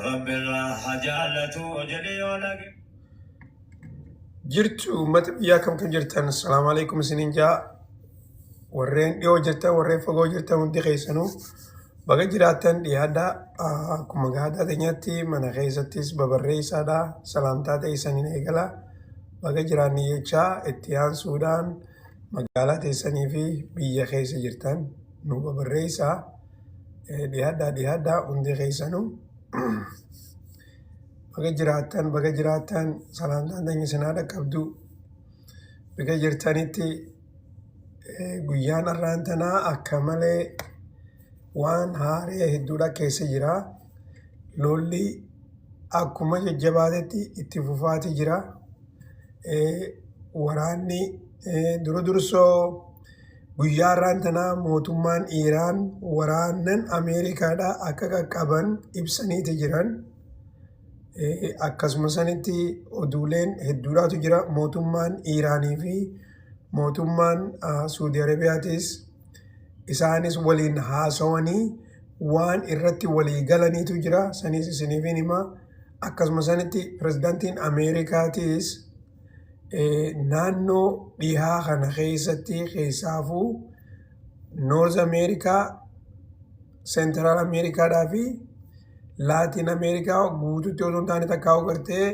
رب الله جعلته جلي ولك jirtu mata biyyaa kam kan jirtan assalamu alaikum isinin jaa warreen dhiyoo jirtan warreen fagoo jirtan hundi keessanuu baga jiraattan dhiyaadha akkuma gaadaa teenyatti mana keessattis babarreessaadha salaamtaa teessaniin eegala baga jiraanni jechaa itti aansuudhaan magaalaa teessanii fi biyya keessa jirtan nu babarreessaa dhiyaadha hundi keessanuu baga jiraattan salaamtaan teenya sinaadha qabdu baga jirtanitti guyyaan har'aan tanaa akka malee waan haaree hedduudha keessa jira. Lolli akkuma jajjabaatetti itti fufaati jira. Waraanni dursoo guyyaa har'aan tanaa mootummaan Iraan waraanan Ameerikaadha akka qaqqaban ibsaniiti jiran. Akkasuma sanitti oduuleen hedduudhaatu jira. Mootummaan Iraanii fi mootummaan Saudi Arabiyaatis isaanis waliin haasawanii waan irratti walii galaniitu jira. Sanis isiniifin hima. Akkasuma sanitti pirezidaantiin Ameerikaatis naannoo dhihaa kana keessatti keessaafuu Noorz Ameerikaa, Seentiraal Ameerikaadhaa fi Laatiin Ameerikaa guutuutti osoo hin taane takkaa gartee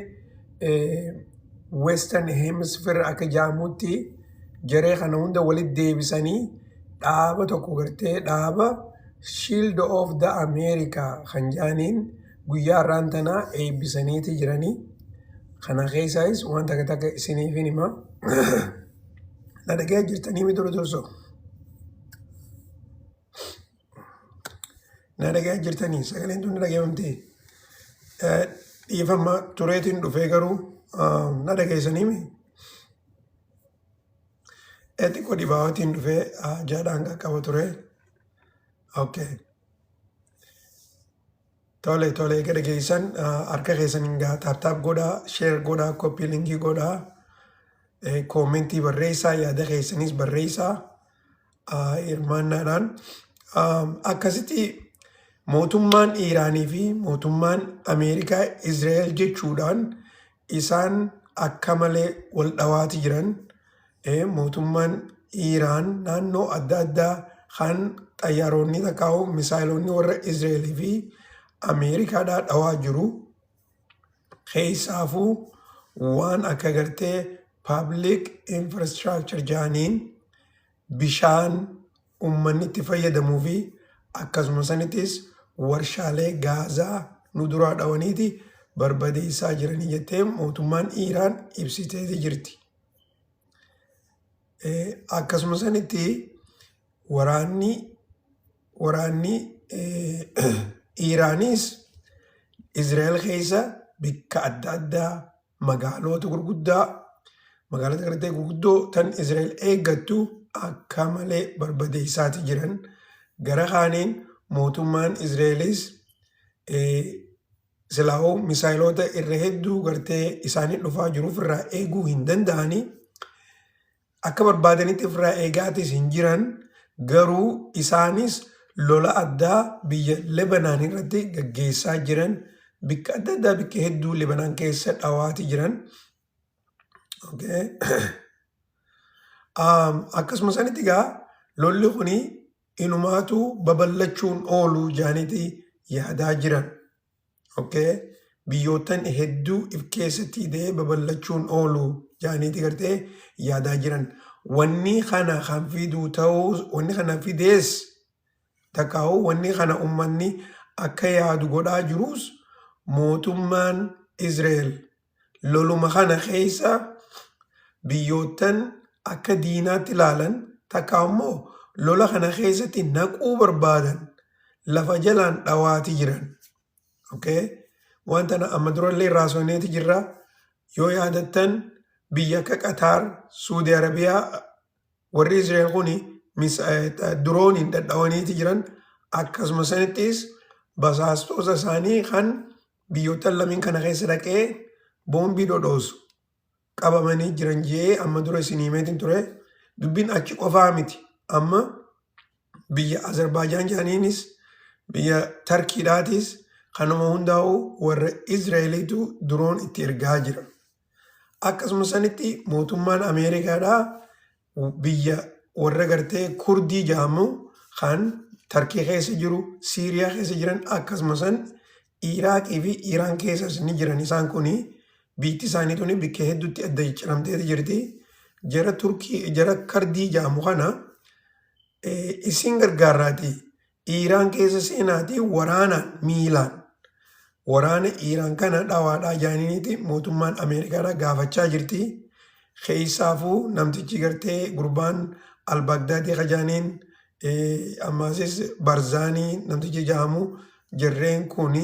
Western Hemisphere akka jaamutti jaree kana hunda walitti deebisanii dhaaba tokko gartee dhaaba Shield of the America kan jaaniin guyyaa har'aan tanaa eebbisaniiti jiranii. Kana keessaayis waan takka isiniifin hima. Na dhaga'aa jirtanii mi dursoo? Na dhaga'aa jirtanii sagaleen tun na dhaga'amtee dhiifama tureetiin dhufee garuu na dhaga'eessanii mi? Xiqqoo dhibaatiin dhufee jaadhaan qaqqaba ture. Okay. Tole eega dhageessan harka keessaniin taaptaap godhaa, sheer godhaa, koppii linkii godhaa, koomentii barreessaa, yaada keessanis barreessaa hirmaannaadhaan. Akkasitti mootummaan Iraanii fi mootummaan Ameerikaa Israa'el jechuudhaan isaan akka malee wal dhawaati jiran. Mootummaan Iraan naannoo adda addaa kan xayyaaronni takkaa'u misaayiloonni warra Israa'elii fi Ameerikaadhaa dhawaa jiru. Keessaafuu waan akka gartee public infrastructure jaaniin bishaan uummanni itti fayyadamuu fi akkasuma sanittis warshaalee gaazaa nu duraa dhawaniiti barbadeessaa jiranii jettee mootummaan Iraan ibsiteeti jirti. Akkasuma sanitti waraanni Iraanis Israa'el keessa bakka adda addaa magaalota gurguddoo tan Israa'el eeggattu akka malee barbadeessaati jiran. Gara kaaniin mootummaan Israa'elis silaa'uu misaayilota irra hedduu gartee isaanii dhufaa jiruuf irraa eeguu hin danda'anii. Akka barbaadanitti ofirraa eegaatis hin jiran garuu isaanis lola addaa biyya Lebanaan irratti gaggeessaa jiran bakka adda addaa bakka hedduu Lebanaan keessa dhawaati jiran. Akkasuma sanitti egaa lolli kuni inumaatu babal'achuun oolu jaaniiti yaadaa jiran. Biyyootan hedduu if keessatti hidhee babal'achuun oolu jaaniiti gartee yaadaa jiran. Wanni kana kan fiduu ta'uu wanni kana fidees takkaa'u wanni kana uummanni akka yaadu godhaa jirus mootummaan Israa'el loluma kana keessa biyyootan akka diinaatti ilaalan takkaa'u immoo lola kana keessatti naquu barbaadan lafa jalaan dhawaati jiran. Wanta amma durallee raasooneeti jirra. Yoo yaadattan biyya akka Qatar, Saudi Arabiyaa warri Israa'el kuni drooniin dhadhawaniiti jiran. Akkasuma sanittis basaastoota isaanii kan biyyoota lamiin kana keessa dhaqee boombii dhodhoosu qabamanii jiran jee amma dura isin himeetiin ture. Dubbiin achi qofaa miti. Amma biyya Azerbaajaan jaaniinis biyya Tarkiidhaatis kanuma hundaa'u warra Izraa'eliitu duroon itti ergaa jira. Akkasuma sanitti mootummaan Ameerikaadhaa biyya warra gartee Kurdii jedhamu kan Tarkii keessa jiru, Siiriyaa keessa jiran akkasuma san Iraaqii fi Iraan keessas ni jiran. Isaan kuni biitti isaanii tuni bakka hedduutti adda cicciramtee jirti. Jara Kurdii jedhamu kana isin gargaaraati. Iraan keessa seenaati waraanaan miilaan waraana Iraan kana dhawaadhaa jaaniiti mootummaan Ameerikaadhaa gaafachaa jirti. Keessaafuu namtichi gartee gurbaan Al-Bagdaadii kajaaniin ammaasis Barzaanii namtichi jedhamu jarreen kuni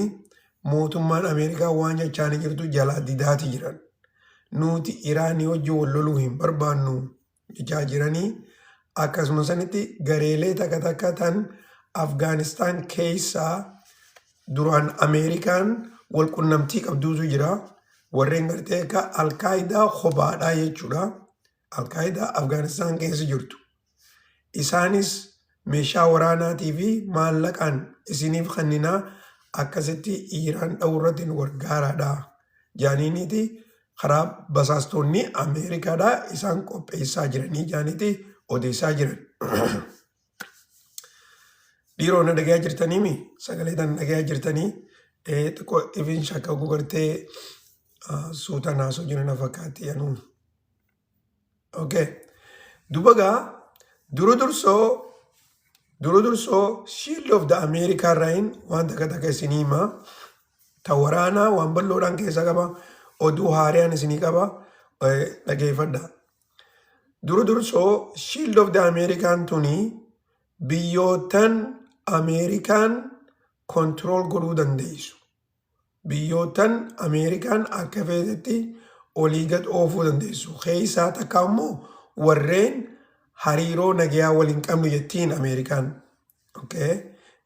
mootummaan Ameerikaa waan jechaanii jirtu jalaa didaati jiran. Nuti Iraanii wajjin wal loluu hin barbaannu jechaa jiranii. Akkasuma sanitti gareelee takka tan Afgaanistaan keessaa duraan Ameerikaan wal qunnamtii qabduutu jira. Warreen gartee akka Alkaayidaa kophaadhaa jechuudha. Alkaayidaa Afgaanistaan keessa jirtu. Isaanis meeshaa waraanaatii fi maallaqaan isiniif kenninaa akkasitti Iraan dhawurratti nu gargaaraadha. Jaaniiniti karaa basaastonni Ameerikaadhaa isaan qopheessaa jiranii jaaniiti odeessaa jiran. Dhiiroo na dhagayaa jirtaniimi sagalee tan dhagayaa jirtanii xiqqoo ifin shakka gugartee suuta naasoo jiran fakkaatti yanuun. Okay. Dubagaa duru dursoo Shield of the America irraayin waan takka isinii himaa. Ta waraanaa waan bal'oodhaan keessa qaba. Oduu haariyaan isinii qaba. Dhageeffadha. Duru dursoo Shield of the American tuni biyyootan Ameerikaan kontirool godhuu dandeessu. Biyyootan Ameerikaan akka feetetti olii gad oofuu dandeessu. Keessaa takka immoo warreen hariiroo nagayaa waliin qabnu jettiin Ameerikaan.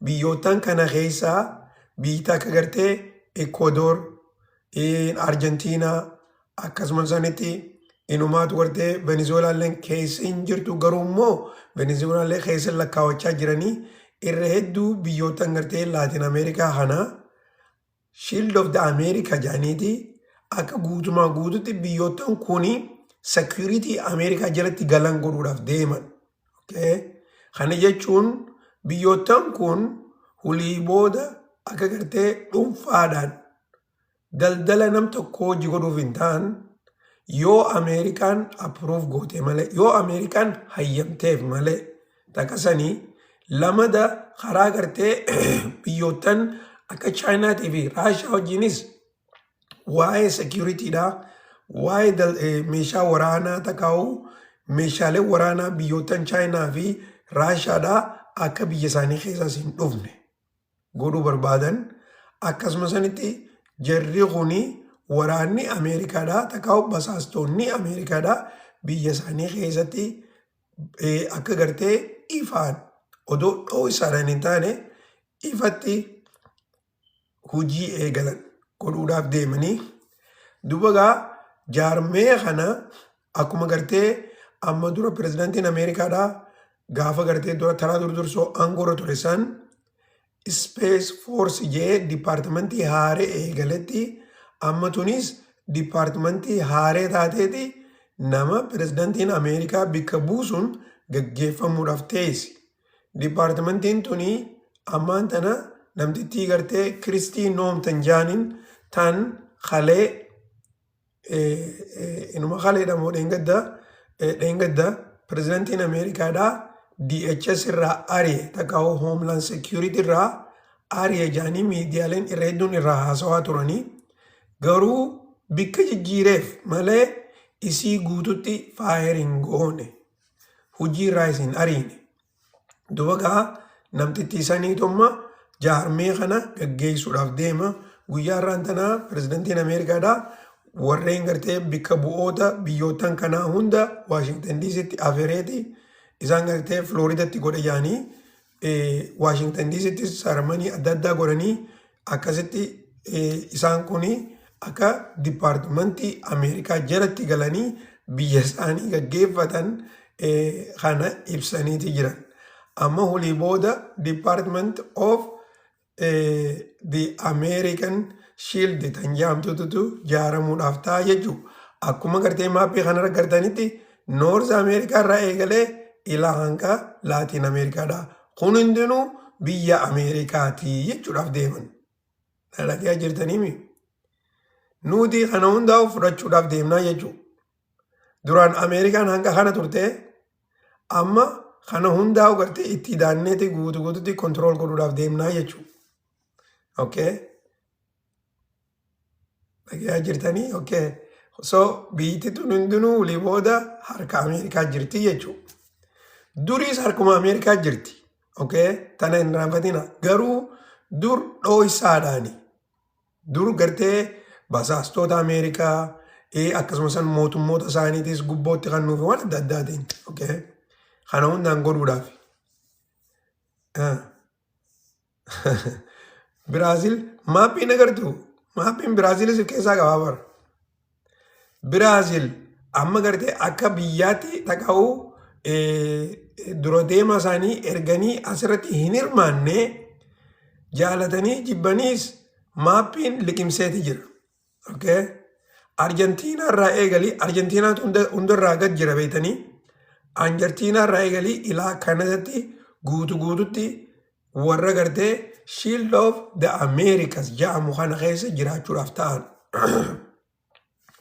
Biyyootan kana keessaa biyya akka gartee Ecuador, Arjentiinaa akkasumas sanitti inumaatu gartee Venezuelaallee keessa hin jirtu garuu immoo Venezuelaallee keessa lakkaawachaa jiranii irra hedduu biyyootan gartee Laatin Ameerikaa kana Shield of the America jaaniiti akka guutumaa guututti biyyootan kuni security Ameerikaa jalatti galan godhuudhaaf deeman. Kana jechuun biyyootan kun hulii booda akka gartee dhuunfaadhaan daldala nam tokko hojii godhuuf hin ta'an yoo Ameerikaan approve goote malee yoo Ameerikaan hayyamteef malee takkasanii lamada karaa gartee biyyootan akka Chaayinaatii fi Raashaa wajjinis waa'ee securityidhaa waa'ee meeshaa waraanaa takkaa'u meeshaalee waraanaa biyyootan Chaayinaa fi Raashaadhaa akka biyya isaanii keessaas hin dhufne godhuu barbaadan. Akkasuma sanitti jarri kuni waraanni Ameerikaadhaa takkaa'u basaastonni Ameerikaadhaa biyya isaanii keessatti akka gartee ifaan odoo dhoo isaadhaan hin taane ifatti hojii eegalan godhuudhaaf deemanii. Dubagaa jaarmee kana akkuma gartee amma dura pirezidaantiin Ameerikaadhaa gaafa gartee dura taraa durdursoo aangoorra ture san Space Force jee dipaartimentii haaree eegaletti amma tunis dipaartimentii haaree taateeti nama pirezidaantiin Ameerikaa bikka buusuun gaggeeffamuudhaaf teessi. Dipaartimentiin tuni ammaan tana namtittii gartee Kiristii Noomtan jaaniin tan kalee inuma kaleedha moo dheengadda pirezidaantiin Ameerikaadhaa DHS irraa ari'e takkaa'u Homeland Security irraa ari'e jaanii miidiyaaleen irra hedduun irraa haasawaa turanii garuu bikka jijjiireef malee isii guututti faayirin goone hujii irraa isin ariine. Dubagaa namtittii saniitumma jaarmee kana gaggeessuudhaaf deema. Guyyaa irraan tanaa pirezidaantiin Ameerikaadhaa warreen gartee bikka bu'oota biyyootan kanaa hunda Waashingtan DC'tti afeereeti. Isaan gartee Flooridatti godhe jaanii Waashingtan DC'tti saarmanii adda addaa godhanii akkasitti isaan kuni akka dipaartimentii Ameerikaa jalatti galanii biyya isaanii gaggeeffatan kana ibsaniiti jiran. Amma hulii booda Department of the American Shield tan jaamtutu jaaramuudhaaf ta'a jechuudha. Akkuma gartee maappii kanarra gartanitti North America irraa eegalee ilaa hanga Laatiin Ameerikaadha. Kun hundinuu biyya Ameerikaatii jechuudhaaf deeman. Dhalagaa jirtaniimi. Nuti kana hundaa'u fudhachuudhaaf deemnaa jechuudha. Duraan Ameerikaan hanga kana turte amma kana hundaa'u gartee itti daanneeti guutuutti kontirool godhuudhaaf deemnaa jechuudha. Okay? Dhagaa jirtanii? Okay. So biyyi tun hundinuu walii booda harka Ameerikaa jirti jechuudha. Duriis harkuma Ameerikaa jirti. Okay? Tana hin raanfatina. Garuu dur dhooysaadhaani. Dur gartee basaastoota Ameerikaa akkasumas mootummoota isaaniitis gubbootti kan nuuf waan adda addaatiin. Okay? Kana hundaan godhuudhaaf. Biraazil maappiin agartu. Maappiin Biraazilis keessaa qabaa bara. Biraazil amma gartee akka biyyaatti dhaqa'uu dura deema isaanii erganii asirratti hin hirmaanne jaalatanii jibbaniis maappiin liqimseeti jira. Okay? Arjentiinaa irraa eegalii Arjentiinaatu hundarraa gad jira beektanii. Arjentiinaa irraa eegalii ilaa kanadatti guututti warra gartee Shield of the Americas jedhamu kana keessa jiraachuudhaaf ta'an.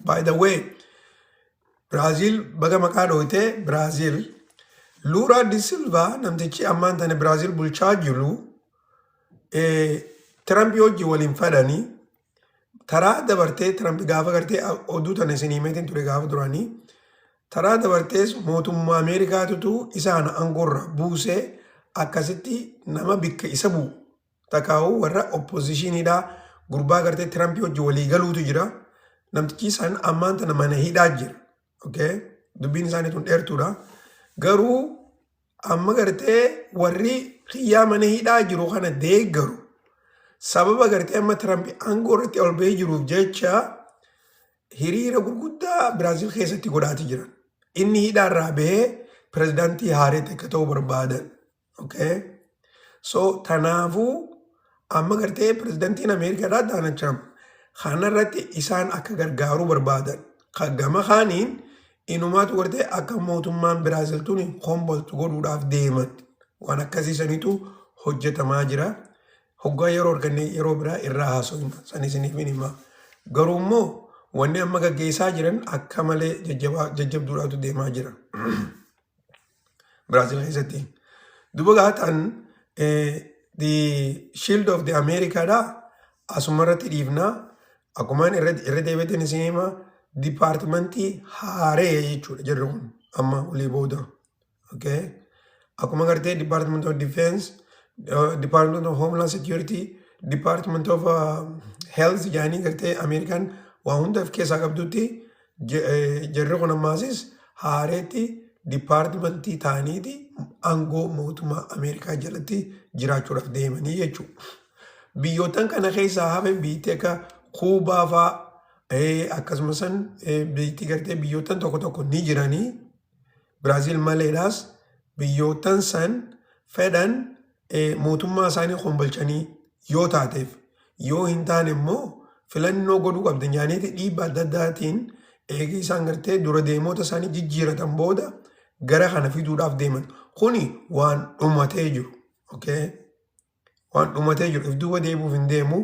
By the way, Brazil baga maqaa dhooytee Brazil Lula da Silva namtichi ammaan tane Brazil bulchaa jiru Trump hojii waliin fadhanii taraa dabartee Trump gaafa gartee oduu tana isin himeetiin ture gaafa duraanii taraa dabartees mootummaa Ameerikaatutu isaan angorra buusee akkasitti nama bikka isa bu'u takaa'u warra oppositioniidhaa gurbaa gartee Trump hojii walii galuutu jira. Namtichi isaan ammaan tana mana hidhaa jira. Okay? Dubbiin isaanii tun dheertuudha. Garuu amma gartee warri xiyyaa mana hidhaa jiru kana deeggaru. Sababa gartee amma Trump aangoo irratti ol bahee jiruuf jecha hiriira gurguddaa Biraazil keessatti godhaati jiran. Inni hidhaarraa bahee pirezidaantii haareetti akka ta'u barbaadan. Okay? So tanaafuu amma gartee pirezidaantiin Ameerikaadhaa Donald Trump kanarratti isaan akka gargaaruu barbaadan. Gama kaaniin inumaatu gartee akka mootummaan Biraazil tuni homboltu godhuudhaaf deeman. Waan akkasiisaniitu hojjetamaa jira. Hoggaa yeroo argannee yeroo biraa irraa haasofna. San isiniif hima. Garuu immoo wanni amma gaggeessaa jiran akka malee jajjabduudhaatu deemaa jira. Biraazil keessatti. Duba gaataan the Shield of the Americaadhaa asumarratti dhiifnaa akkumaan irra deebiitiin isin hima dipaartimentii haaree jechuudha jirru kun amma walii booda. Okay? Akkuma gartee Department of Defense, Department of Homeland Security, Department of Health jaanii gartee Ameerikaan waa hundaaf keessaa qabdutti jirru kun ammaasis haareetti dipaartimentii ta'aniiti aangoo mootummaa Ameerikaa jalatti jiraachuudhaaf deemanii jechuudha. Biyyootan kana keessaa hafe biyyi akka Kuubaa fa'aa akkasumas biyyi gartee biyyootan tokko ni jiranii. Biraazil maleedhaas biyyootan san fedhan mootummaa isaanii hombolchanii yoo taateef yoo hin taane immoo filannoo godhuu qabdan jaaniiti dhiibbaa adda addaatiin eegii isaan gartee dura deemoota isaanii jijjiiratan booda gara kana fiduudhaaf deeman. Kuni waan dhumatee jiru. Okay? Waan dhumatee jiru. If duuba deebuuf hin deemu.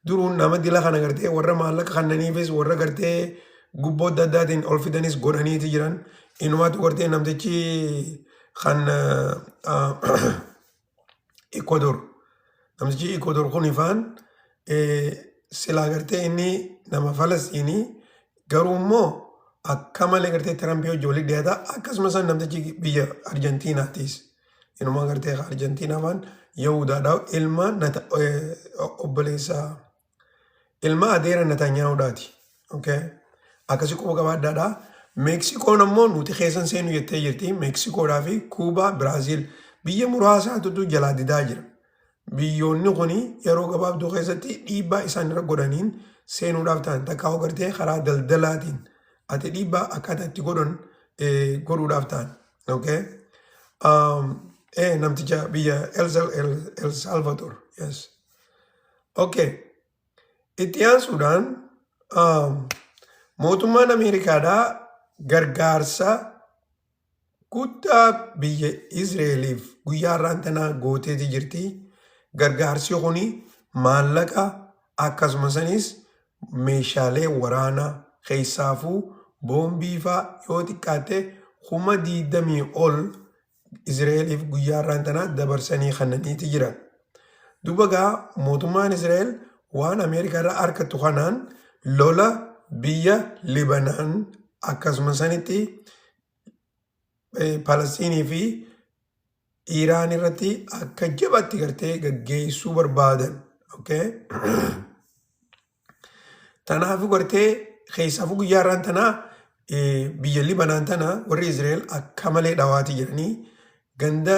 Duruun nama dila kana gartee warra maallaqa kannaniifis warra gartee gubboo adda addaatiin ol fidanis godhaniiti jiran. Inumaatu gartee namtichi kan Ecuador. Namtichi Ecuador kun ifaan silaa gartee inni nama Falasxiinii garuu immoo akka malee gartee Tirampii hojii walii dhiyaata akkasumas namtichi biyya Arjentiinaatiis. Inumaa gartee Arjentiinaa waan Yahudaadhaa ilma obboleessaa ilma adeera Netanyahuudhaati. Okay? Akkasii quba qabaadhaadhaa. Meksikoon ammoo nuti keessan seenu jettee jirti. Meksikoodhaa fi Kuubaa, Biraazil biyya muraasaatu jalaa didaa jira. Biyyoonni kuni yeroo gabaabduu keessatti dhiibbaa isaan irra godhaniin seenuudhaaf ta'an takkaa gartee karaa daldalaatiin ati dhiibbaa akkaataa itti godhuudhaaf ta'an. Okay? Namticha biyya El Salvador. Yes. Okay. Itti aansuudhaan mootummaan Ameerikaadhaa gargaarsa guddaa biyya Izraeliif guyyaa irraan tanaa gooteeti jirti. Gargaarsi kuni maallaqa akkasumasanis meeshaalee waraanaa keessaafuu boombii fa'aa yoo xiqqaate 20,000 ol Izraeliif guyyaa irraan tanaa dabarsanii kennaniiti jiran. Duuba gaa mootummaan Izrael waan Ameerikaa irraa harkattu kanaan lola biyya Libanaan akkasuma sanitti Palestiinii fi Iraan irratti akka jabatti gartee gaggeessuu barbaadan. Okay? Tanaafuu gartee keessaafuu guyyaa irraan tanaa biyya Libanaan tana warri Izrael akka malee dhawaati jiranii ganda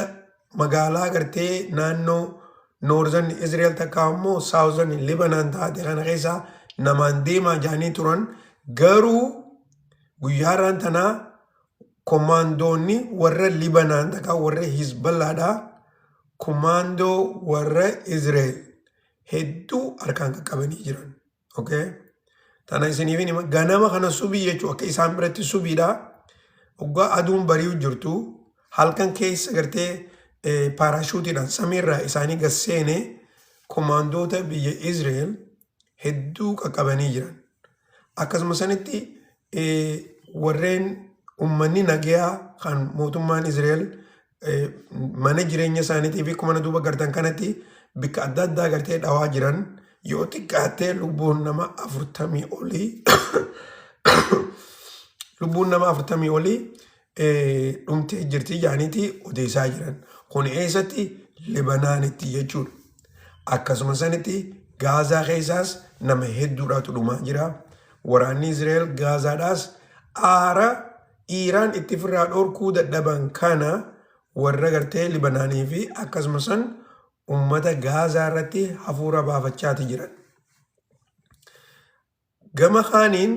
magaalaa gartee naannoo Northern Israel takka ammoo Southern Lebanon taate kana keessa namaan deemaa jaanii turan garuu guyyaa irraan tanaa komaandoonni warra Libanaan takka warra Hizballaadha komaandoo warra Israel hedduu harkaan qaqqabanii jiran. Okay? Tana isiniif nima ganama kana subii jechuun akka isaan biratti subiidha. Waggaa aduun bari'u jirtu halkan keessa gartee paarashuutiidhaan samiirraa isaanii gasseene komaandoota biyya Israel hedduu qaqqabanii jiran. Akkasuma sanitti warreen ummanni nagayaa kan mootummaan Israel mana jireenya isaaniitii fi kumana duuba gartan kanatti bikka adda addaa gartee dhawaa jiran yoo xiqqaattee lubbuun nama 40 olii lubbuun nama 40 olii dhumtee jirti jaaniiti odeessaa jiran. Kun eessatti Libanaanitti jechuudha. Akkasuma sanitti Gaazaa keessaas nama hedduudhaatu dhumaa jira. Waraanni Israel Gaazaadhaas aara Iraan itti firraa dhorkuu dadhaban kana warra gartee Libanaanii fi akkasuma san ummata Gaazaa irratti hafuura baafachaati jiran. Gama kaaniin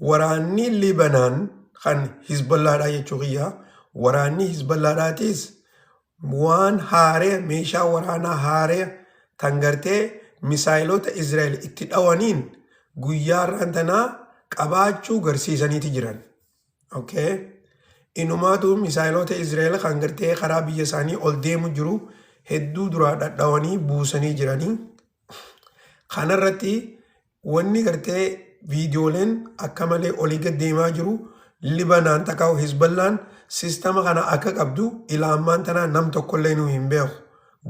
waraanni Libanaan kan Hizballaadhaa jechuu kiyya waraanni Hizballaadhaatis waan haaree meeshaa waraanaa haaree tan gartee misaayilota Israel itti dhawaniin guyyaa irraan tanaa qabaachuu garsiisaniiti jiran. Okay? Inumaatu misaayilota Israel kan gartee karaa biyya isaanii ol deemu jiru hedduu duraa dhadhawanii buusanii jiranii. Kanarratti wanni gartee viidiyooleen akka malee olii gad deemaa jiru Libanaan takkaa'u Hizballaan sistama kana akka qabdu ilaamaan tanaa nam tokkollee nu hin beeku.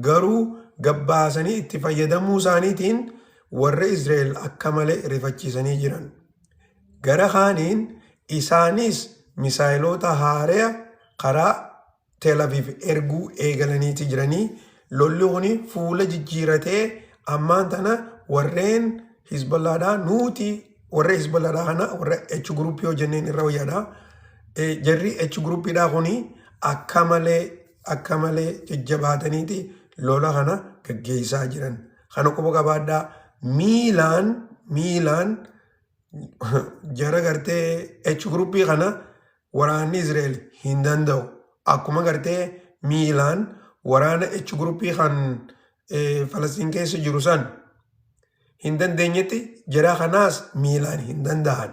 Garuu gabbaasanii itti fayyadamuu isaaniitiin warra Israel akka malee rifachiisanii jiran. Gara kaaniin isaanis misaayilota haaraa karaa Tel Aviv erguu eegalaniiti jiranii lolli kuni fuula jijjiiratee ammaan tana warreen Hizballaadhaa nuti warra Hizballaadhaa kana warra H group yoo jenneen irra wayyaadha. Jarri H groupiidhaa kuni akka malee jajjabaataniiti lola kana gaggeessaa jiran. Kana qofa qabaadhaa Miilaan jara gartee H groupii kana waraanni Israel hin danda'u. Akkuma gartee Miilaan waraana H groupii kan Falastiin keessa jiru san hin dandeenyetti jara kanaas Miilaan hin danda'an.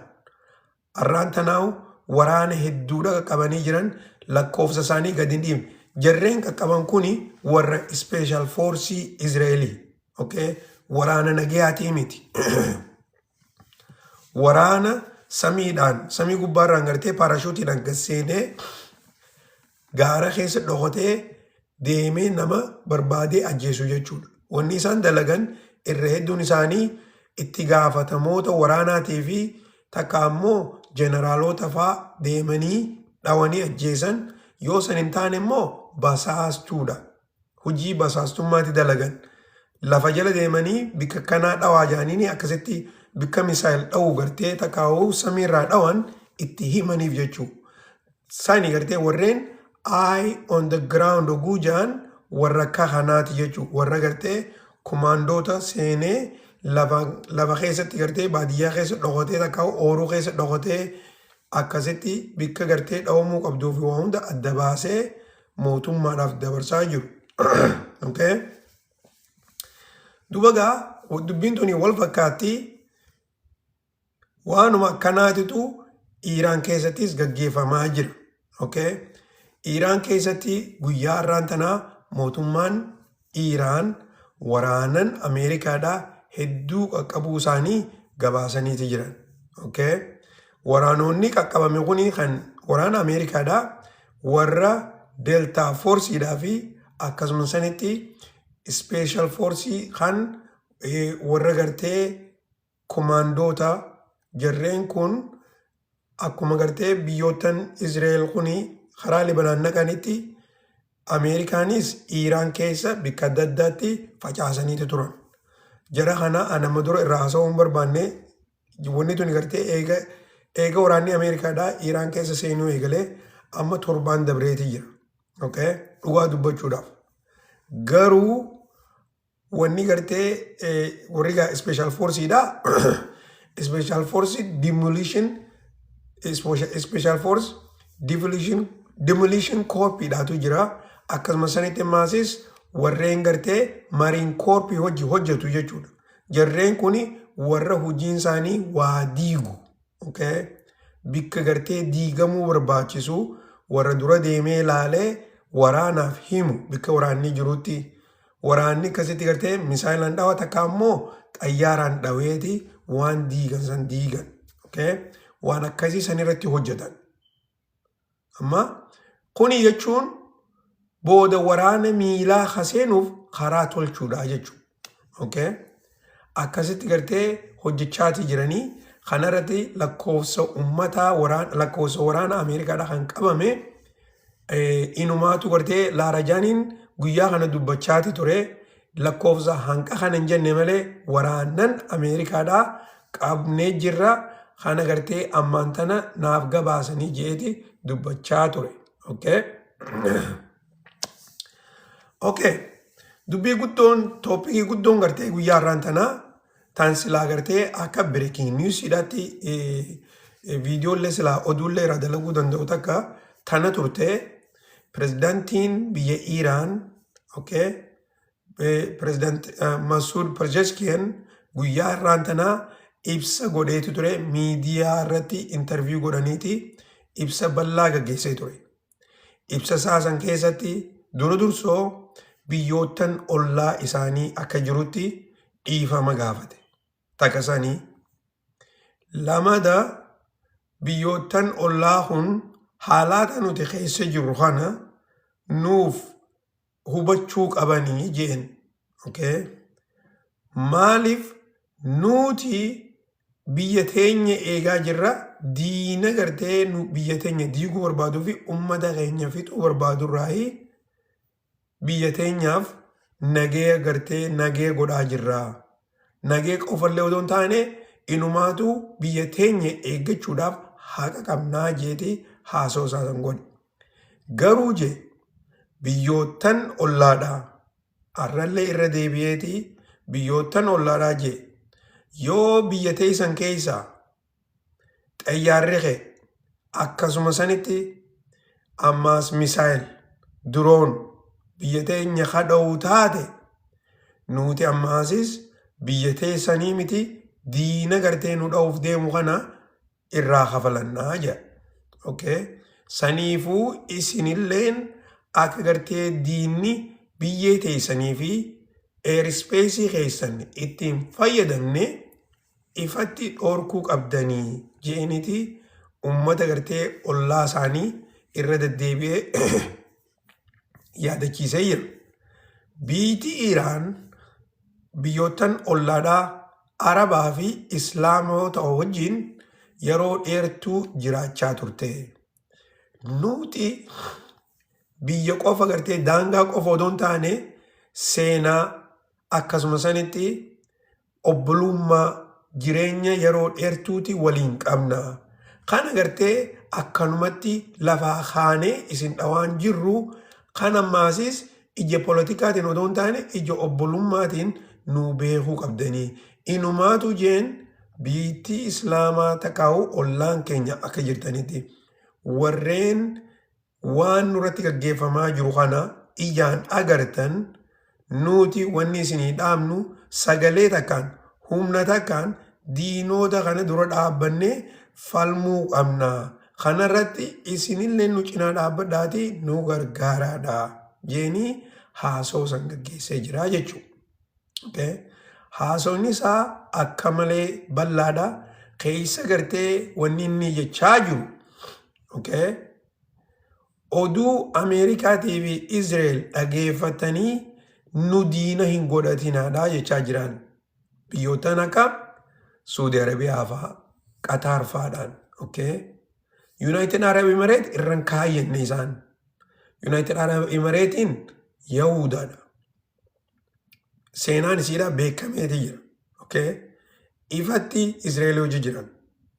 Arraan tanaawu waraana hedduudha qaqqabanii jiran lakkoofsa isaanii gadi hin dhiibne. Jarreen qaqqaban kuni warra Special Force Israeli. Okay? Waraana nagayaatii miti. Waraana samii gubbaarraan gartee paarashuutiidhaan gasseenee gaara keessa dhokatee deemee nama barbaadee ajjeesu jechuudha. Wanni isaan dalagan irra hedduun isaanii itti gaafatamoota waraanaatii fi takka ammoo jeneraalota fa'aa deemanii dhawanii ajjeesan yoo san hin taane immoo basaastuudha. Hojii basaastummaatti dalagan. Lafa jala deemanii bikka kanaa dhawaa jaaniin akkasitti bikka misaayil dhawuu gartee takkaa'uu samiirraa dhawan itti himaniif jechuudha. Saani gartee warreen eye on the ground oguu jaan warra akka kanaati jechuudha. Warra gartee komaandoota seenee lafa keessatti gartee baadiyyaa keessa dhokatee takkaa'uu ooruu keessa dhokatee akkasitti bikka gartee dhawamuu qabduuf waa hunda adda baasee mootummaadhaaf dabarsaa jiru. Okay? Dubagaa dubbiin tuni wal fakkaatti waanuma akkanaatitu Iiraan keessattis gaggeeffamaa jira. Okay? Iiraan keessatti guyyaa har'aan tanaa mootummaan Iiraan waraanan Ameerikaadhaa hedduu qaqqabuu isaanii gabaasaniiti jiran. Okay? Waraanonni qaqqabame kuni kan waraana Ameerikaadhaa warra Delta Forceedhaa fi akkasuma sanitti Special Force kan warra gartee komaandoota jarreen kun akkuma gartee biyyootan Israa'el kuni karaa Libanaan naqanitti Ameerikaanis Iiraan keessa bakka adda addaatti facaasaniiti turan. Jara kana anama dura irraa haasa'uu hin barbaanne wanni tuni gartee eega waraanni Ameerikaadhaa Iiraan keessa seenuu eegalee amma 7 dabreeti jira. Okay? Dhugaa dubbachuudhaaf. Garuu wanni gartee warri Special Forceedhaa Special Force Demolition Special Force Demolition Corps'dhaatu jira. Akkasuma sanitti maasis warreen gartee Marine Corps hojjetu jechuudha. Jarreen kuni warra hojiin isaanii waa diigu. Okay? Bikka gartee diigamuu barbaachisu warra dura deemee ilaalee waraanaaf himu bikka waraanni jirutti. Waraanni akkasitti gartee misaayilaan dhaawata akka ammoo xayyaaraan dhaweeti waan diigan san diigan. Okay? Waan akkasii san irratti hojjetan. Amma kuni jechuun booda waraana miilaa haseenuuf karaa tolchuudha jechuudha. Okay? Akkasitti gartee hojjechaati jiranii kanarratti lakkoofsa ummataa lakkoofsa waraana Ameerikaadhaa kan qabame inumaatu gartee Laarajaaniin guyyaa kana dubbachaati ture lakkoofsa hanqa kana hin jenne malee waraanan Ameerikaadhaa qabnee jirra kana gartee ammaan tana naaf gabaasanii jeeti dubbachaa ture. Okay? Okay. Dubbii guddoon toopikii guddoon gartee guyyaa har'aan tanaa tan silaa gartee akka breaking news'dhaatti viidiyoolee silaa oduullee irraa dalaguu danda'u takka tana turte pirezidaantiin biyya Iiraan okay pirezidaant Masuud Pezeshkian guyyaa har'aan tanaa ibsa godheetu ture miidiyaa irratti interview godhaniiti ibsa bal'aa gaggeessee ture. Ibsa saasan keessatti dursoo biyyootan ollaa isaanii akka jirutti dhiifama gaafate. Takasanii lamada biyyootan ollaa kun haalaata nuti keessa jirru kana nuuf hubachuu qabanii jeen. Okay? Maaliif nuti biyya teenya eegaa jirra diina gartee biyya teenya diiguu barbaaduu fi ummata keenya fixuu barbaadurraayi biyya teenyaaf nagee gartee nagee godhaa jirra. Nagee qofallee odoo hin taane inumaatu biyya teenya eeggachuudhaaf haqa qabnaa jeeti haasoo isaasan godhe. Garuu je biyyootan ollaadhaa har'allee irra deebi'eeti biyyootan ollaadhaa je yoo biyya teessan keessaa xayyaarri kee akkasuma sanitti ammaas misaayil duroon biyya teenya kadha'uu taate nuti ammaasis biyya teessanii miti diina gartee nu dha'uuf deemu kana irraa kafalannaa jedha. Okay? Saniifuu isinilleen akka gartee diinni biyyee teessanii fi eerispeesii keessan ittiin fayyadamne ifatti dhorkuu qabdanii jeeniti ummata gartee ollaa isaanii irra deddeebi'ee yaadachiisee jira. Biyyi Iiraan biyyootan ollaadhaa Arabaa fi Islaamoota wajjin yeroo dheertuu jiraachaa turte. Nuti biyya qofa gartee daangaa qofa odoo hin taane seenaa akkasuma sanitti obbolummaa jireenya yeroo dheertuuti waliin qabna. Kana gartee akkanumatti lafaa kaanee isin dhawaan jirru kan ammaasis ija politikaatiin odoo hin taane ija obbolummaatiin nu beekuu qabdanii. Inumaatu jeen biyyi Islaamaa takaa'u ollaan keenya akka jirtanitti warreen waan nurratti gaggeeffamaa jiru kana ijaan agartan nuti wanni isinii dhaabnu sagalee takkaan humna takkaan diinoota kana dura dhaabbannee falmuu qabna. Kanarratti isinillee nu cinaa dhaabbadhaati nu gargaaraadha jeenii haasoo san gaggeessee jira jechuudha. Okay? Haasawni isaa akka malee bal'aadha. Keessa gartee wanni inni jechaa jiru. Okay? Oduu Ameerikaatii fi Israa'el dhageeffatanii nu diina hin godhatinaadha jechaa jiran. Biyyootaan akka Saudi Arabiyaa fa'aa, Qatar fa'aadhaan. Okay? United Arab Emirates irraan kaayyenne isaan. United Arab Emiratesin Yahudaadha. Seenaan isiidha beekameeti jira. Okay? Ifatti Israa'el hojii jiran.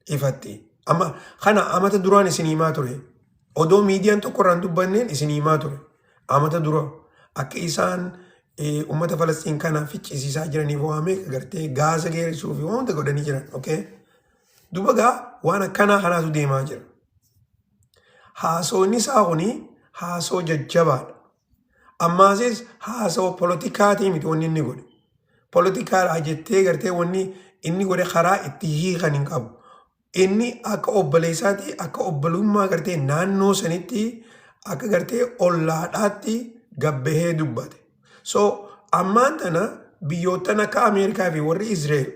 Ifatti. Amma kana amata duraan isin himaa ture. Odoo miidiyaan tokko irraan dubbanneen isin himaa ture. Amata dura akka isaan uummata Falastiin kana ficcisiisaa jiraniif waamee gartee gaasa geessuu fi wanta godhanii jiran. Okay? Duba gaa waan akkanaa kanaatu deemaa jira. Haasoonni isaa kuni haasoo jajjabaadha. Ammaasis haasoo politikaatii miti wanni inni godhe. Politikaadhaa jettee gartee wanni inni godhe karaa itti hiikan hin qabu. Inni akka obboleessaatti akka obbolummaa gartee naannoo sanitti akka gartee ollaadhaatti gabbahee dubbate. So ammaan tana biyyoottan akka Ameerikaa fi warri Israa'el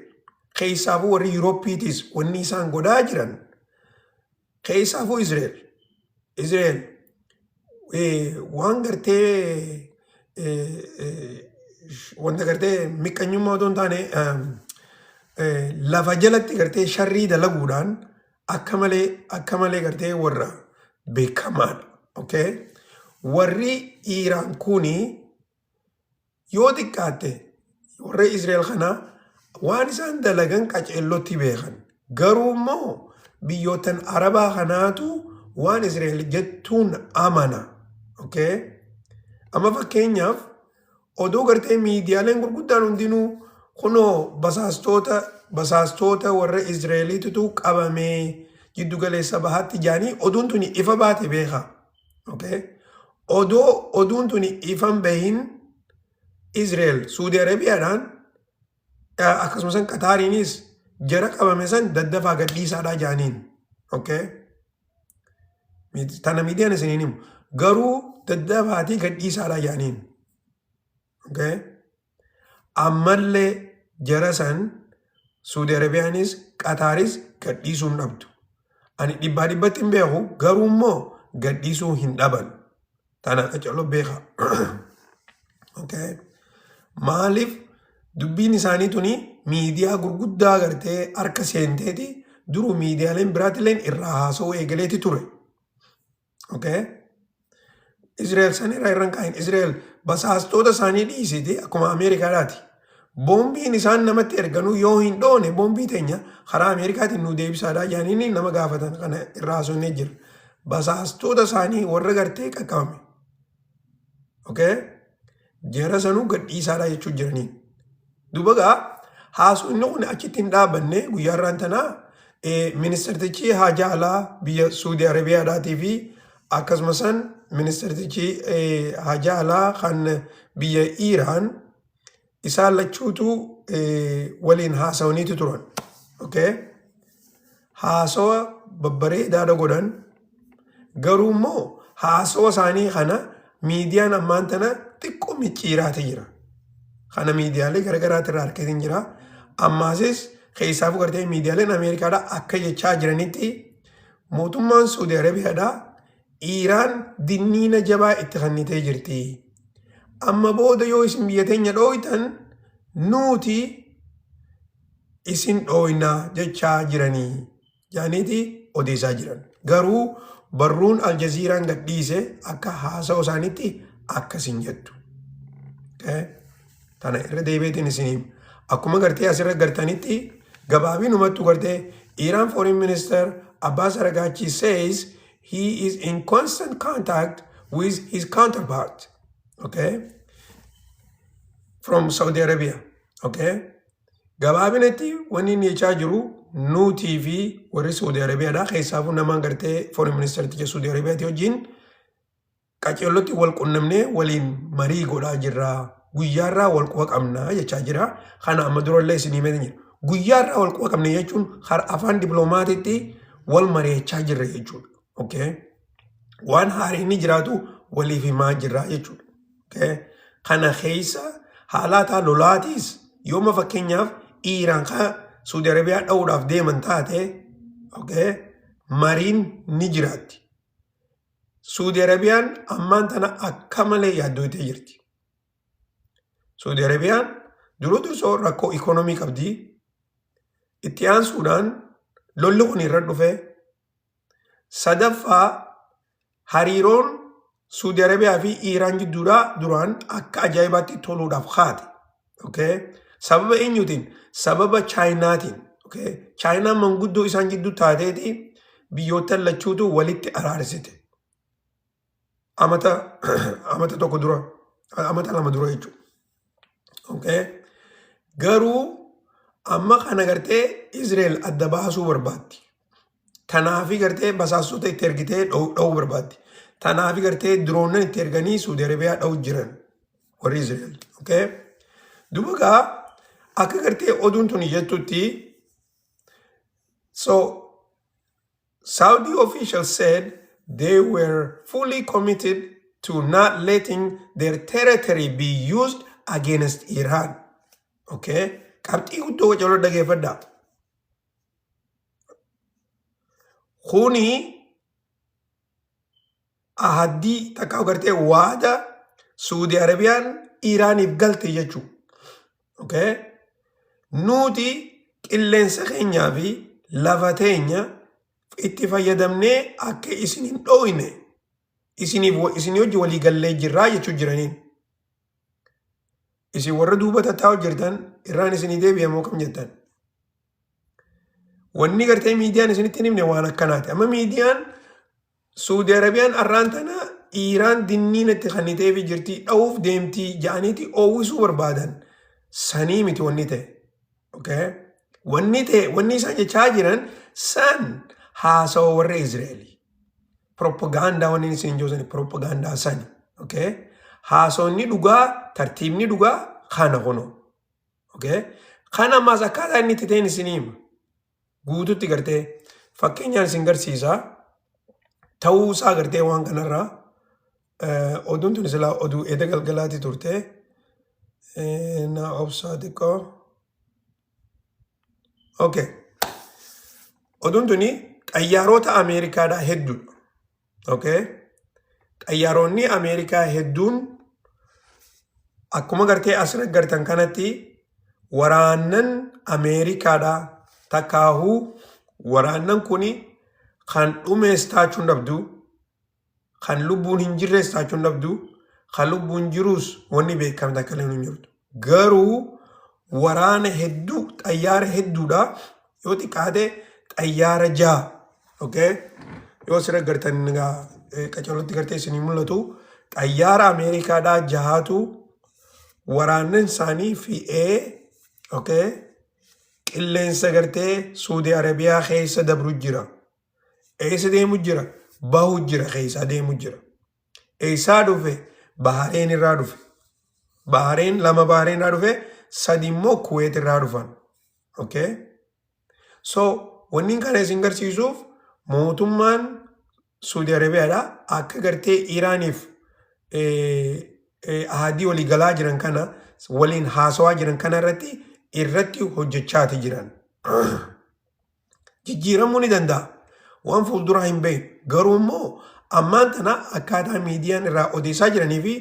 keessaafuu warri Yuurooppiitis wanni isaan godhaa jiran keessaafuu Israa'el waan gartee wanta gartee miqqanyummaa otoo hin taane lafa jalatti gartee sharrii dalaguudhaan akka malee gartee warra beekamaadha. Okay? Warri Iiraan kuni yoo xiqqaatte warra Israa'el kana waan isaan dalagan qaceellotti beekan. Garuu immoo biyyootan Arabaa kanaatu waan Israa'el jettuun amana. Okay? Amma fakkeenyaaf odoo gartee miidiyaaleen gurguddaan hundinuu kunoo basaastoota warra Israa'eliititu qabamee jiddu galeessa bahaatti jaanii oduun tuni ifa baate beeka. Okay? Odoo oduun tuni ifan bahin Israa'el Saudi Arabiyaadhaan akkasumas Qataariinis jara qabame san daddafaa gadhiisaadhaa jaaniin. Okay? Tana miidiyaan isiniin himu. Garuu daddafaatii gadhiisaadhaa jaaniin. Okay? Ammallee jara san Saudi Arabiyaanis Qataaris gadhiisuu hin dhabdu. Ani dhibbatti hin beeku garuu immoo gadhiisuu hin dhaban. Tana qacaloo beeka. Okay? Maaliif dubbiin isaanii tuni miidiyaa gurguddaa gartee harka seenteeti duruu miidiyaaleen biraatilleen irraa haasa'uu eegaleeti ture. Okay? Israa'el san irraa kaa'in Israa'el basaastoota isaanii dhiisiti akkuma Ameerikaadhaati. Boombiin isaan namatti erganuu yoo hin dhoone boombii teenya karaa Ameerikaatiin nu deebisaadhaa jaaniin nama gaafatan kana irraa haasofnee jira. Basaastoota isaanii warra gartee qaqqabame. Okay? Jara sanuu gadhiisaadhaa jechuun jiraniin. Duba gaa haasofni kun achitti hin dhaabanne guyyaarraan tanaa ministeertichi haajaa alaa biyya Saudi Arabiyaadhaatii fi akkasumas ministeertichi haajaa alaa kan biyya Iiraan isaan lachuutu waliin haasawaniitu turan. Okay? Haasawa babbareedaadha godhan garuu immoo haasawa isaanii kana miidiyaan ammaan tana xiqqoo micciiraati jira. Kana miidiyaalee garagaraatti irraa harkatiin jira. Ammaasis keessaafuu gartee miidiyaaleen Ameerikaadhaa akka jechaa jiranitti mootummaan Saudi Arabiyaadhaa Iiraan dinniina jabaa itti kennitee jirti. Amma booda yoo isin biyya teenya dhooytan nuti isin dhooynaa jechaa jiranii jaaniiti odeessaa jiran. Garuu barruun Aljaziiraan gadhiise akka haasa'u isaaniitti akkasin jettu. Okay? Tana irra deebiitiin isiniif akkuma gartee asirra gartanitti gabaabinumattu gartee Iran Foreign Minister Abbas Araghchi says he is in constant contact with his counterpart. Okay? From Saudi Arabia. Okay? Gabaabinatti wanni inni jechaa jiru nuutii fi warri Saudi Arabiyaadhaa keessaafuu namaan gartee Foreign Ministerticha Saudi Arabiyaati wajjin qaceellotti wal qunnamnee waliin marii godhaa jirra. guyyaarraa wal quba qabnaa jechaa jira. Kana amma durallee isinii himee jira. Guyyaarraa wal quba qabne jechuun afaan dippiloomaatiitti wal mari'achaa jirra jechuudha. Okay? Waan haariin ni jiraatu waliif himaa jirra jechuudha. Okay? Kana keessa haalaataa lolaatiis yooma fakkeenyaaf Iiraan kan Saudi Arabiyaa dha'uudhaaf deeman taate okay? Mariin ni jiraatti. Saudi Arabiyaan ammaan tana akka malee yaaddoottee jirti. Saudi Arabiyaan dursoo rakkoo ikoonomii qabdi. Itti aansuudhaan lolli kun irra dhufe. Sadaffaa hariiroon Saudi Arabiyaa fi Iiraan gidduudhaa duraan akka ajaa'ibaatti toluudhaaf kaate. Okay? Sababa eenyuutiin? Sababa Chaayinaatiin. Okay? Chaayinaan manguddoo isaan gidduu taateeti biyyoota lachuutu walitti araarsite. Amata tokko dura, amata lama dura jechuudha. Okay? Garuu amma kana gartee Israa'el adda baasuu barbaaddi. Tanaafi gartee basaastota itti ergitee dha'uu barbaaddi. Tanaafi gartee diroonnan itti erganii Saudi Arabiyaa dha'u jiran warri Israa'el. Okay? Duuba gaa akka gartee oduun tuni jettutti so Saudi officials said they were fully committed to not letting their territory be used against Iran. Okay? Qabxii guddoo wajjin dhageeffadhaa. Kuni ahadii takka agartee waada Saudi Arabiyaan Iraaniif galte jechuudha. Okay? Nuti qilleensa keenyaa fi lafa teenya itti fayyadamnee akka isin hin dhooyne isinii wajji walii gallee jirraa jechuu jiraniin. Isin warra duuba tattaa'u jirtan irraan isinii deebi'amoo kam jettan. Wanni gartee miidiyaan isinitti hin himne waan akkanaati. Amma miidiyaan Saudi Arabiyaan arraan tana Iiraan dinniin itti kannitee fi jirtii dha'uuf deemtii ja'aniiti oowwisuu barbaadan. Sanii miti wanni ta'e. Okay? Wanni ta'e wanni isaan jechaa jiran san haasawa warra Israa'el. Propagaandaa wanni isin joosani propagaandaa sani. Okay? Haasawni dhugaa tartiibni dhugaa kana kuno. Okay? Kana ammaas akkaataa inni itti ta'in isin hima. Guututti gartee fakkeenyaan isin garsiisaa ta'uu isaa gartee waan kanarraa oduun tun silaa oduu edda galgalaati turte na obsaa xiqqoo. Okay. Oduun tuni xayyaarota Ameerikaadhaa hedduudha. Okay. Xayyaaronni Ameerikaa hedduun akkuma gartee asirra gartan kanatti waraannan Ameerikaadhaa takkaahuu waraannan kuni kan dhumees taachuun dhabdu, kan lubbuun hin jirres taachuun dhabdu, kan lubbuun jiruus wanni beekamta akka hin jirtu. Garuu waraana hedduu xayyaara hedduudha yoo xiqqaate xayyaara 6. Okay? Yoo asirra gartan qacalotti gartee isinii mul'atu xayyaara Ameerikaadhaa 6tu waraannan isaanii fi'ee okay? Qilleensa gartee Saudi Arabiyaa keessa dabru jira. Eessa deemu jira? Bahu jira keessa deemu jira. Eessaa dhufe? Bahareen irraa dhufe. Bahareen 2 Bahareen irraa dhufe 3 immoo Kuwait irraa dhufan. Okay? So wanni kana isin garsiisuuf mootummaan Saudi Arabiyaadhaa akka gartee Iraaniif ahadii walii galaa jiran kana waliin haasawaa jiran kana irratti hojjechaati jiran. Jijjiiramuu ni danda'a. Waan fuulduraa hin beeknu. Garuu immoo ammaan tana akkaataa miidiyaan irraa odeessaa jiranii fi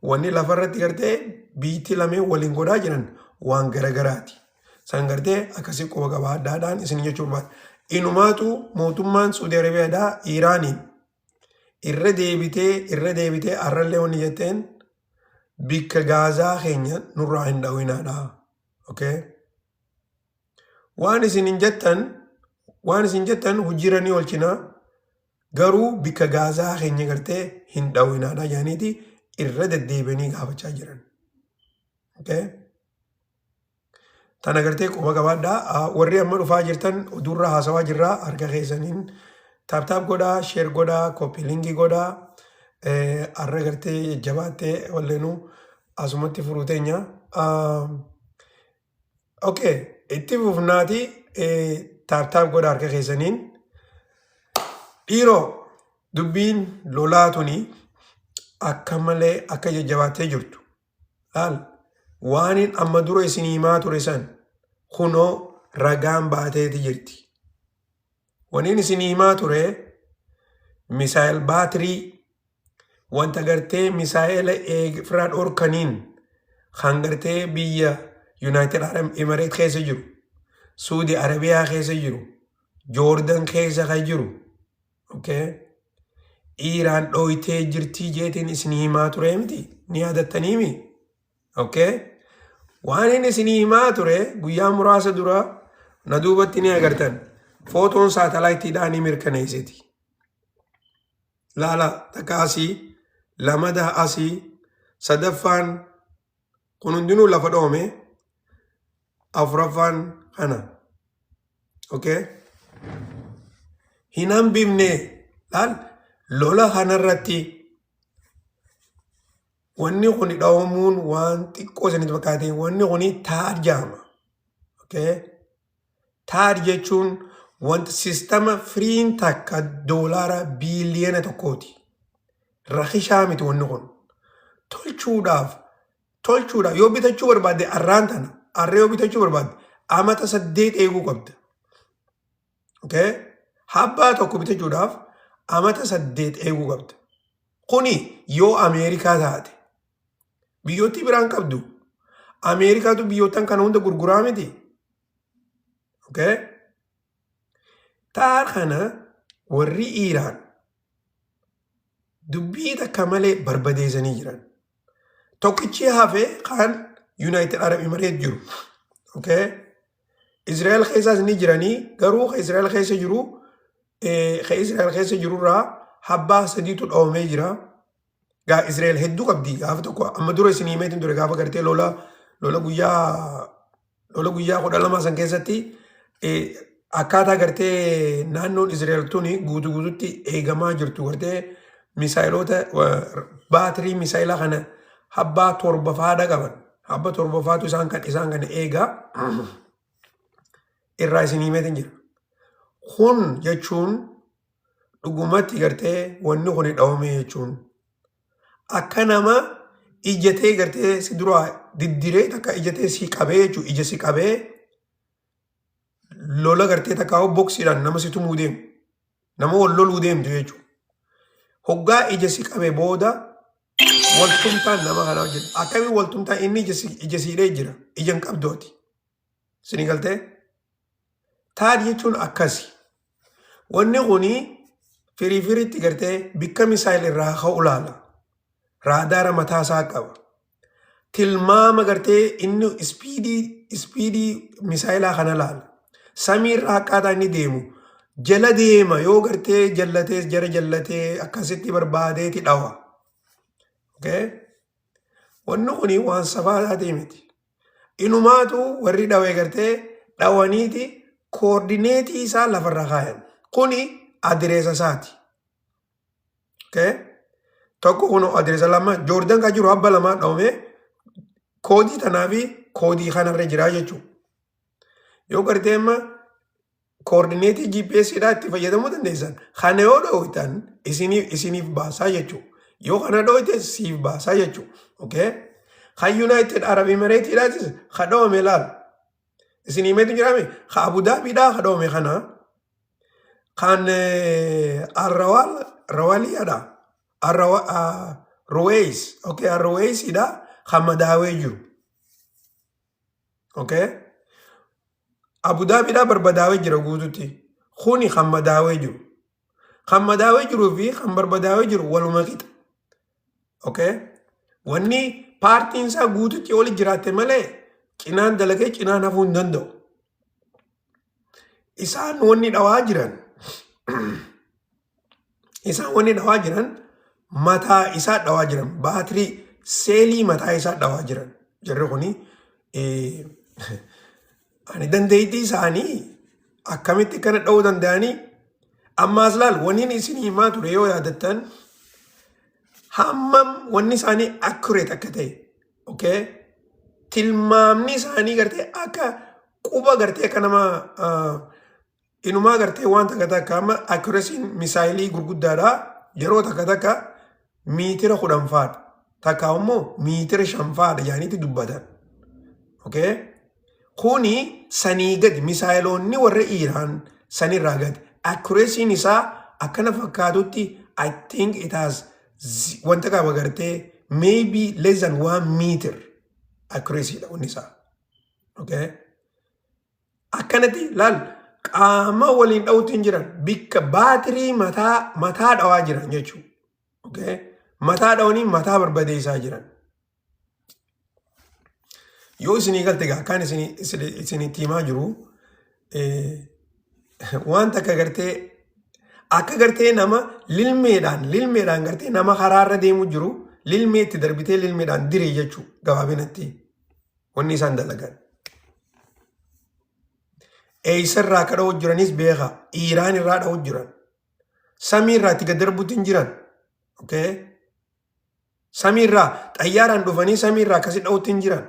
wanni lafarratti gartee biitti lameen waliin godhaa jiran waan garagaraati. San gartee akkasii quba qabaadhaadhaan isin jechuun baata. Inumaatu mootummaan Saudi Arabiyaadhaa Iraaniin irra deebitee arrallee wanni jetteen bikka gaazaa keenya nurraa hin dhawinaadha. Okay? Waan isin jettan hujjiranii olchinaa garuu bikka gaazaa keenya gartee hin dhawinaadha jaaniiti irra deddeebianii gaafachaa jiran. Okay? Tana gartee quba qabaadhaa. Warri amma dhufaa jirtan oduurra haasawaa jirraa harka keessaniin taaptaap godhaa, sheer godhaa, koppilingii godhaa. Arra gartee jabaattee walleenuu asumatti furuuteenya. Okay, itti fufnaati taaptaap godha harka keessaniin. Dhiiroo dubbiin lolaa tuni akka malee akka jajjabaatee jirtu. Waanin amma dura isin himaa ture san kunoo ragaan baateeti jirti. Waniin isin himaa ture misaayil baatirii wanta gartee misaayila firaan orkaniin kan gartee biyya United Arab Emirates keessa jiru, Saudi Arabiyaa keessa jiru, Jordan keessa kan jiru. Okay? Iiraan dhooytee jirtii jeetiin isin himaa ture miti ni yaadattaniimi. Okay? Waan isin himaa ture guyyaa muraasa dura na duubatti ni agartan. Footoon saatalaayitiidhaan ni mirkaneessiti. Laala takka asii, lamada asii, sadaffaan kun hundinuu lafa dhoome, afuraffaan kana. Okay? Hin hambifne laal lola kanarratti wanni kun dhaawamuun waan xiqqoo isinitti fakkaate wanni kun taar jaama. Okay? Taar jechuun wanta sistama firiin takka doolaara biiliyoona tokkooti. Rakishaa miti wanni kun. Tolchuudhaaf yoo bitachuu barbaadde arraan tana arree yoo bitachuu barbaadde amata 8 eeguu qabda. Okay? Habbaa tokko bitachuudhaaf amata 8 eeguu qabda. Kuni yoo Ameerikaa taate. Biyyooti biraan qabdu. Ameerikaatu biyyootan kana hunda gurguraa miti. Okay? Taar kana warri Iiraan dubbii takka malee barbadeessanii jiran. Tokkichi hafe kan United Arab Emirates jiru. Okay? Israel keessaas ni jiranii garuu Israel keessa jirurraa habbaa sadiitu dhaawamee jira. Gaa Israel hedduu qabdi gaafa tokko amma dura isin himeetiin ture gaafa gartee lola guyyaa 12 san keessatti akkaataa gartee naannoon Israel tuni guutuutti eegamaa jirtu gartee misaayilota baatirii misaayilaa kana habbaa 7 faadha qaban. Habba 7 faatu isaan kan eegaa irraa isin himeetiin jira. Kun jechuun dhugumatti gartee wanni kun dhaawame jechuun akka nama ijjatee gartee si duraa diddiree takka ijjatee si qabee jechuun ija si qabee lola gartee takka boksiidhaan nama si tumuu deemu nama wal loluu deemtu jechuudha. Hoggaa ija si qabee booda waltumtaan nama kanaa hojjetu. Akkamiin waltumtaan inni ija siidhee jira ija hin qabdooti. Sini galtee? Taar jechuun akkasi. Wanni kuni firiitti gartee bikka misaayil irraa ka'u laala. Raadaara mataa isaa qaba. Tilmaama gartee inni ispiidii misaayilaa kana laala. Samii irraa akkaataa inni deemu. Jala deema yoo gartee jara jallatee akkasitti barbaadeeti dhawa. Okay? Wanni kuni waan safaasaa miti. Inumaatu warri dhawee gartee dhawaniiti koordineetii isaa lafarra kaayan. Kuni adireesa isaati. Okay? Tokko kun adireesa lama Jordan kan jiru habba lamaa dhawame koodii tanaa fi koodii kanarra jira jechuudha. Yoo gartee amma koordineetii GPSdhaa itti fayyadamuu dandeessan. Kana yoo dhawwitan isiniif baasaa jechuudha. Yoo kana dhawwite siif baasaa jechuudha. Okay? Kan United Arab Emirates kan dhawame laal. Isinii meetu jiraame kan Abu Dhabiidhaa kan dhawame kana kan Rawaliyaadhaa. Ruweis. Okay? Ruweisidhaa kan madaawee jiru. Okay? Abu Dhabiidhaa barbadaawee jira guututti. Kuni kan madaawee jiru. Kan madaawee jiruu fi kan barbadaawee jiru waluma qixa. Okay? Wanni paartiin isaa guututti oli jiraatte malee cinaan dalagee cinaan hafuu hin danda'u. Isaan wanni dhawaa jiran mataa isaa dhawaa jiran baatirii seelii mataa isaa dhawaa jiran. Jarri kuni ani dandeettii isaanii akkamitti kana dhawuu danda'anii ammaas laal wanni isin himaa ture yoo yaadattan hammam wanni isaanii accurate akka ta'e okay tilmaamni isaanii gartee akka quba gartee akka nama inumaa gartee waan takka takka amma accuracy misaayilii gurguddaadha yeroo takka takka miitira 10 faadha takka immoo miitira 5 faadha yaanitti dubbatan okay kuni sanii gadi misaayiloonni warra Iiraan sanirraa gadi accuracy isaa akkana fakkaatutti I think it has wanta qaba gartee maybe less than 1 meter accuracy la unisa okay akkanati lal qaama waliin dhawutin jiran bikka baatirii mataa dhawaa jiran jechu okay mataa dhawanii mataa barbadeessaa jiran yoo isinii galte gaa kan isinii tiimaa jiru waan takka gartee akka gartee nama lilmeedhaan gartee nama karaarra deemu jiru lilmeetti darbitee lilmeedhaan diree jechuu gabaabinatti wanni isaan dalagan. Eeysarraa akka dha'u jiranis beeka Iiraan irraa dha'u jiran samiirraa itti gad darbuutiin jiran okay samiirraa xayyaaraan dhufanii samiirraa akkasi dha'uutiin jiran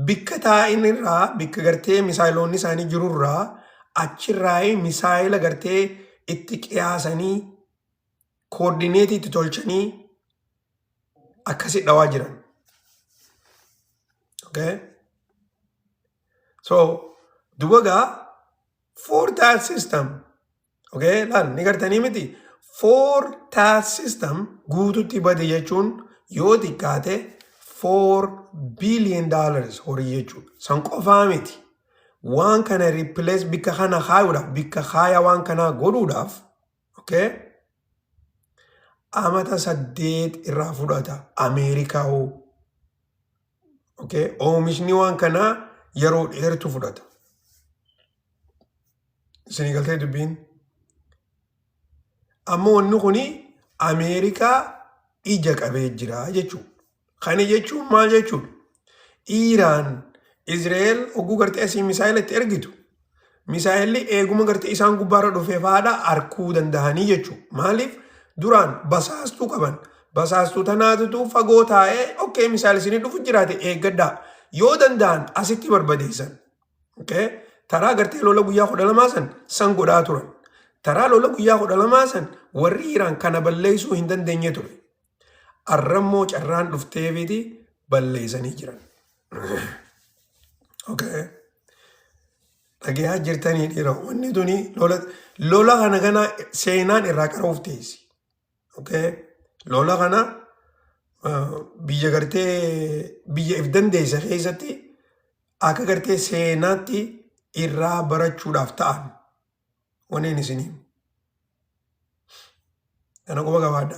bikka taa'in irraa bikka gartee misaayiloonni isaanii jirurraa achirraa misaayila gartee itti qiyaasanii koordineetii itti tolchanii akkasi dhawaa jiran okay so dubaga for that system okay lan ni gartanii miti for that system guututti bade jechuun yoo xiqqaate $4 billion horii jechuudha san qofaa miti waan kana replace bikka kana kaayuudhaaf bikka kaaya waan kana godhuudhaaf okay amata 8 irraa fudhata Ameerikaa okay oomishni waan kana yeroo dheertu fudhata isinii galtee dubbiin ammoo wanni kuni Ameerikaa ija qabee jira jechuudha kana jechuun maal jechuudha Iiraan Israel oguu gartee asii misaayila itti ergitu misaayilli eeguma gartee isaan gubbaarra dhufee faadha arkuu danda'anii jechuudha maaliif duraan basaastuu qaban basaastuu tanaatutu fagoo taa'ee okay misaayilli isinii dhufu jiraate eeggaddaa yoo danda'an asitti barbadeessan okay taraa gartee lola guyyaa 12 san godhaa turan taraa lola guyyaa 12 san warri Iiraan kana balleessuu hin dandeenye ture arrammoo carraan dhufteefiti balleessanii jiran okay dhageeyaa jirtanii dhiira wanni tuni lola kana seenaan irraa qaruuf teessi okay lola kana biyya gartee biyya if dandeessa keessatti akka gartee seenaatti irraa barachuudhaaf ta'an waniin isinii kana quba qabaadha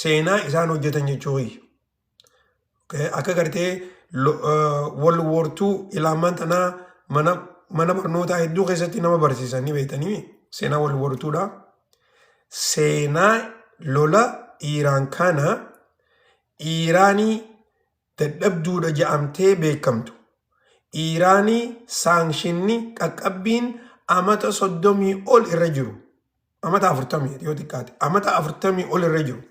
seenaa isaan hojjetan jechuun okay akka gartee World War II ilaamaan tanaa mana barnootaa hedduu keessatti nama barsiisanii beektanii seenaa World War II dha seenaa lola Iiraan kana Iiraanii dadhabduudha jedhamtee beekamtu Iiraanii saanshinni qaqqabbiin amata 30 ol irra jiru amata 40 yoo xiqqaate amata 40 ol irra jiru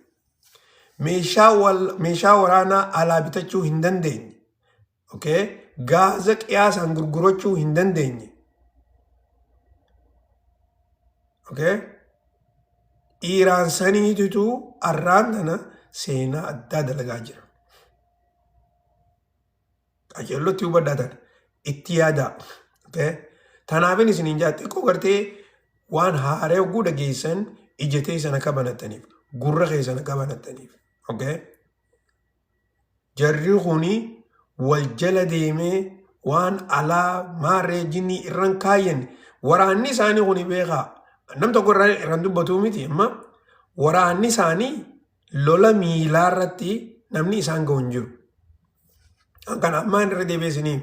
meeshaa waraanaa alaa bitachuu hin dandeenye okay gaaza qiyaasaan gurgurachuu hin dandeenye okay Iiraan saniititu arraan tana seenaa addaa dalagaa jira qajeellotti hubadhaatan itti yaadaa okay tanaafin isiniin jaatte xiqqoo gartee waan haaree oguu dhageessan ijatee sana kabanattaniif gurra keessana kabanattaniif okay jarri kuni wal jala deemee waan alaa maarree jinnii irran kaayyan waraanni isaanii kuni beekaa nam tokko irraan dubbatuu miti amma waraanni isaanii lola miilaa irratti namni isaan ga'u hin jiru kan ammaan irra deebiisanii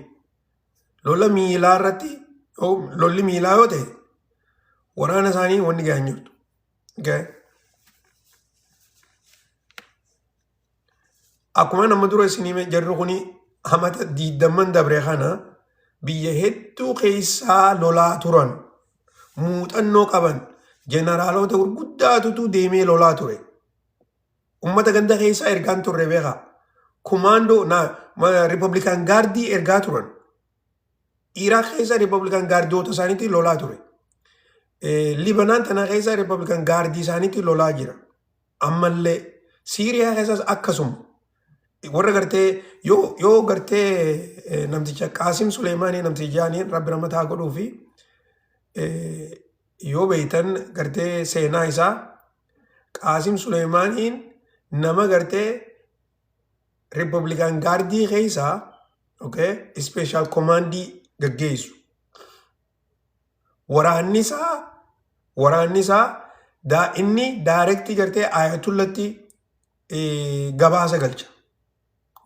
lola miilaa irratti lolli miilaa yoo ta'e waraana isaanii wanni ga'an jirtu okay akkuma nama dura isinii jarri kuni amata 20 dabre kana biyya hedduu keessaa lolaa turan muuxannoo qaban jeneraalota gurguddaatutu deemee lolaa ture ummata ganda keessa ergaan turre beekaa. Kumaandoo Republican Guardii ergaa turan. Iraq keessa Republican Guardiota isaaniitti lolaa ture. Libanaan tana keessa Republican Guardii isaaniitti lolaa jira. Ammallee Siiriyaa keessas akkasuma. Warra gartee yoo gartee namticha Qaasim Suleymaanii namtichaaniin rabbi ramataa godhuu fi yoo beeytan gartee seenaa isaa Qaasim Suleymaaniin nama gartee Republican Guardii keessa Special Commandii gaggeessu. Waraanni isaa inni directii gartee Ayatullatti gabaasa galcha.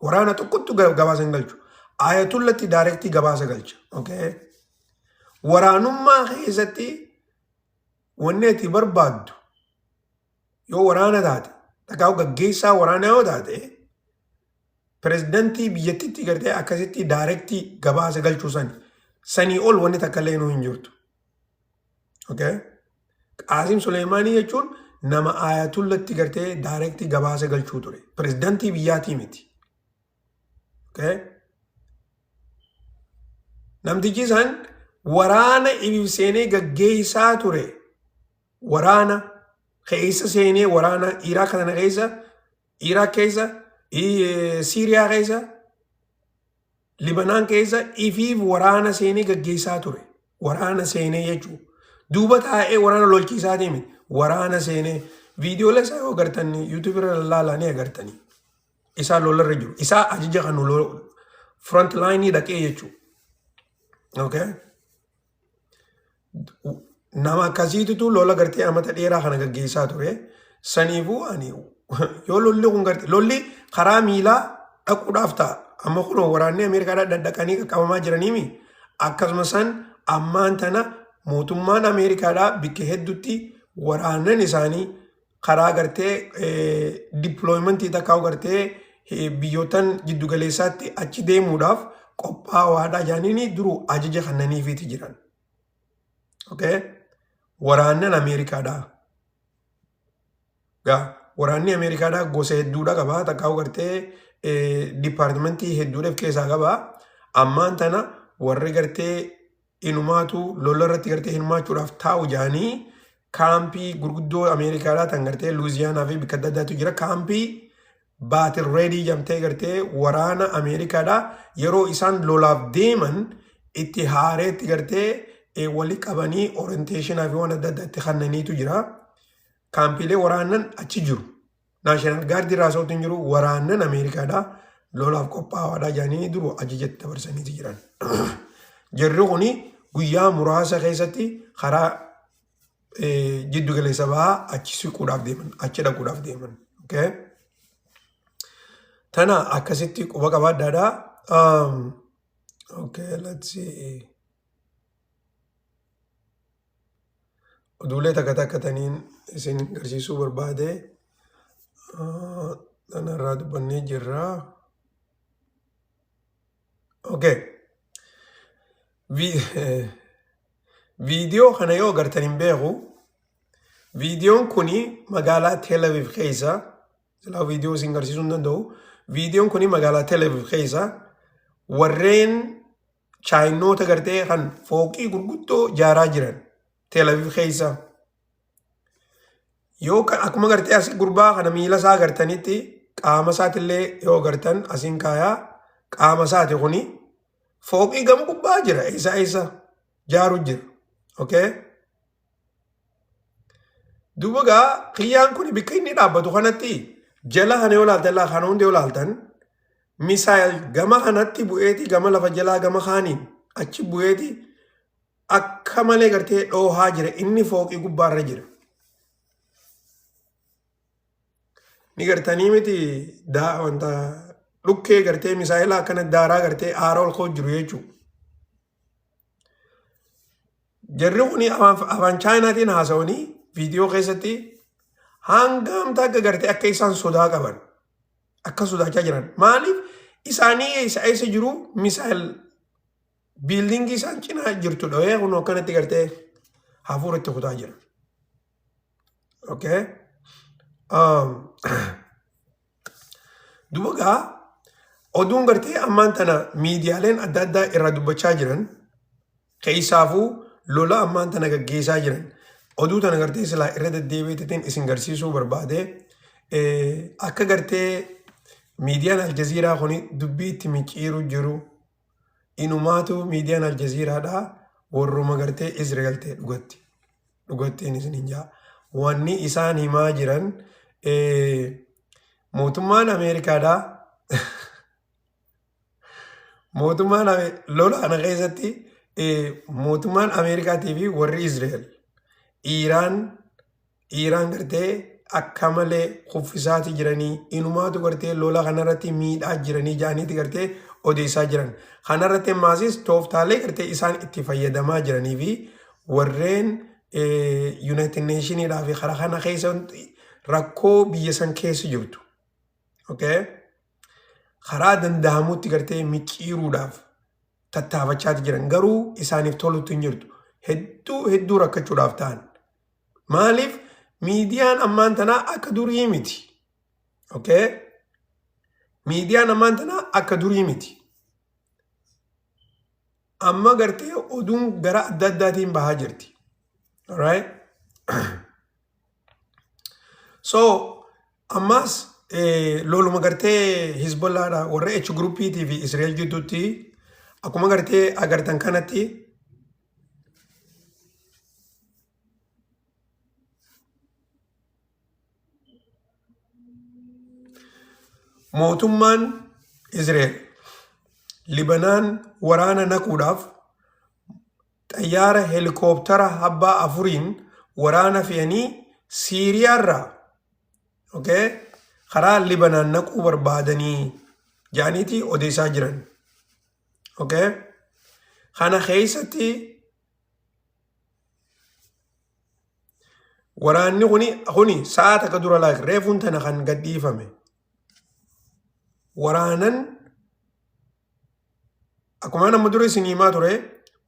Waraana tokkottu gabaasa galchu. Ayatullatti directii gabaasa galcha. Waraanummaa keessatti wanni ati barbaaddu yoo waraana taate dhaqaa'u gaggeessaa waraana yoo taate pirezidantii biyyattiitti gartee akkasitti directii gabaasa galchuu sanii ol wanni takka illee hin jirtu. Qaasim Suleymaanii jechuun nama Ayatullatti gartee directii gabaasa galchuu ture. Pirezidantii biyyaatii miti. Namtichi isaan waraana ibseenee gaggeessaa ture. Waraana keessa seenee waraana Iraaq kana keessa Siiriyaa keessa Libanaan keessa ifiif waraana seenee gaggeessaa ture. Waraana seenee jechuun duuba taa'ee waraana lolchiisaa deeme. Waraana seenee viidiyoolee isaa yoo agartan YouTube irra laalanii agartanii. Isaa lolarra jiru. Isaa ajaja kan front line dhaqee jechuudha. Nama akkasiitu lola gartee amata dheeraa kana gaggeessaa ture. Saniifuu yoo lolli kun gartee lolli karaa miilaa dhaquudhaaf ta'a. Amma kun waraanni Ameerikaadhaa daddaqanii qaqqabamaa jiraniimi. Akkasuma san ammaan tana mootummaan Ameerikaadhaa bikka hedduutti waraanan isaanii karaa gartee dippilooyimentii takkaa'u gartee biyyootan jiddugaleessaatti achi deemuudhaaf qophaa'aadha jaaniini duruu ajaja kannaniifiiti jiran. Waraannan Ameerikaadhaa. Waraanni Ameerikaadhaa gosa hedduudha qabaa. Takkaa'u gartee dipaartimentii hedduudhaaf keessaa qabaa. Ammaan tana warri gartee inumaatu lola irratti gartee hirmaachuudhaaf taa'u jaanii kaampii gurguddoo Ameerikaadhaa tan gartee Luuziyaanaa fi bakka adda addaatu jira. Kaampii baatir reedii jamtee gartee waraana Ameerikaadhaa yeroo isaan lolaaf deeman itti haareetti gartee walii qabanii orienteeshinaa fi waan adda addaatti kannaniitu jira. Kaampiilee waraanan achi jiru. Naashinaal gaardii raasootiin jiru waraanan Ameerikaadhaa lolaaf qophaa'aadha jaanii duru ajajatti dabarsaniitu jiran. Jarri kuni guyyaa muraasa keessatti karaa jiddu galeessa bahaa achi siquudhaaf deeman, achi dhaquudhaaf deeman. Tana akkasitti quba qabaadhaadhaa. Let's see. Oduulee takka takkataniin isin agarsiisuu barbaade kanarraa dubbannee jirra. Viidiyoo kana yoo agartan hin beeku. Viidiyoon kuni magaalaa Tel Aviv keessa. Silaa viidiyoo isin agarsiisuu hin danda'u. Viidiyoon kuni magaalaa Tel Aviv keessa warreen chaayinoota gartee kan fooqii gurguddoo ijaaraa jiran. Tel Aviv keessa. Yoo akkuma gartee asii gurbaa kana miila isaa agartanitti qaama isaatillee yoo agartan asiin kaayaa qaama isaati kuni fooqii gama gubbaa jira. Isa jaaru jira. Duuba gaa kiyyaan kun bakka inni dhaabbatu kanatti jala kana yoo laaltan kana hundi yoo laaltan misaayil gama kanatti bu'eeti gama lafa jalaa gama kaaniin achi bu'eeti akka malee gartee dhoohaa jira. Inni fooqii gubbaarra jira. Ni gartanii miti wanta dhukkee gartee misaayilaa akkana daaraa gartee aara ol koo jiru jechuudha. Jarri kuni afaan chaayinaatiin haasawanii viidiyoo keessatti hangam takka gartee akka isaan sodaa qaban akka sodaachaa jiran. Maaliif isaanii eessa jiru misaayil biildingii isaan cinaa jirtu dhawee kun akkanatti gartee hafuuratti kutaa jira. Duba gaa oduun gartee ammaan tana miidiyaaleen adda addaa irraa dubbachaa jiran keessaafuu lola ammaan tana gaggeessaa jiran oduu tana gartee silaa irra deddeebiitiin isin garsiisuu barbaade akka gartee miidiyaan aljaziiraa kuni dubbii itti micciiru jiru inumaatu miidiyaan aljaziiraadhaa warruma gartee Israa'el ta'e dhugattiin isin hin jaa wanni isaan himaa jiran mootummaan Ameerikaadhaa mootummaan lola kana keessatti mootummaan Ameerikaatii fi warri Israa'el Iiraan gartee akka malee kuffisaati jiranii inumaatu gartee lola kanarratti miidhaa jiranii jaaniiti gartee odeessaa jiran. Kanarratti maasis tooftaalee gartee isaan itti fayyadamaa jiranii fi warreen United Nationiidhaa fi karaa kana keessa rakkoo biyya san keessa jirtu. Okay? Karaa danda'amutti gartee micciiruudhaaf tattaafachaati jiran garuu isaaniif tolutti hin jirtu. Hedduu rakkachuudhaaf ta'an. Maaliif miidiyaan ammaan tanaa akka durii miti. Okay? Miidiyaan ammaan tanaa akka durii miti. Amma gartee oduun gara adda addaatiin bahaa jirti. Alright? So, ammas loluma gartee Hizbollaadha warra H gruppiitii fi Israa'el jidduutti akkuma gartee agartan kanatti mootummaan Israa'el Libanaan waraana naquudhaaf xayyaara heelikooptara habbaa afuriin waraana fe'anii Siiriyaarraa okay karaa Libanaan naquu barbaadanii jaaniiti odeessaa jiran. Okay? Kana keessatti waraanni kuni sa'a takka dura reefuun tana kan gadhiifame. Waraanan akkuma nama dura isin himaa ture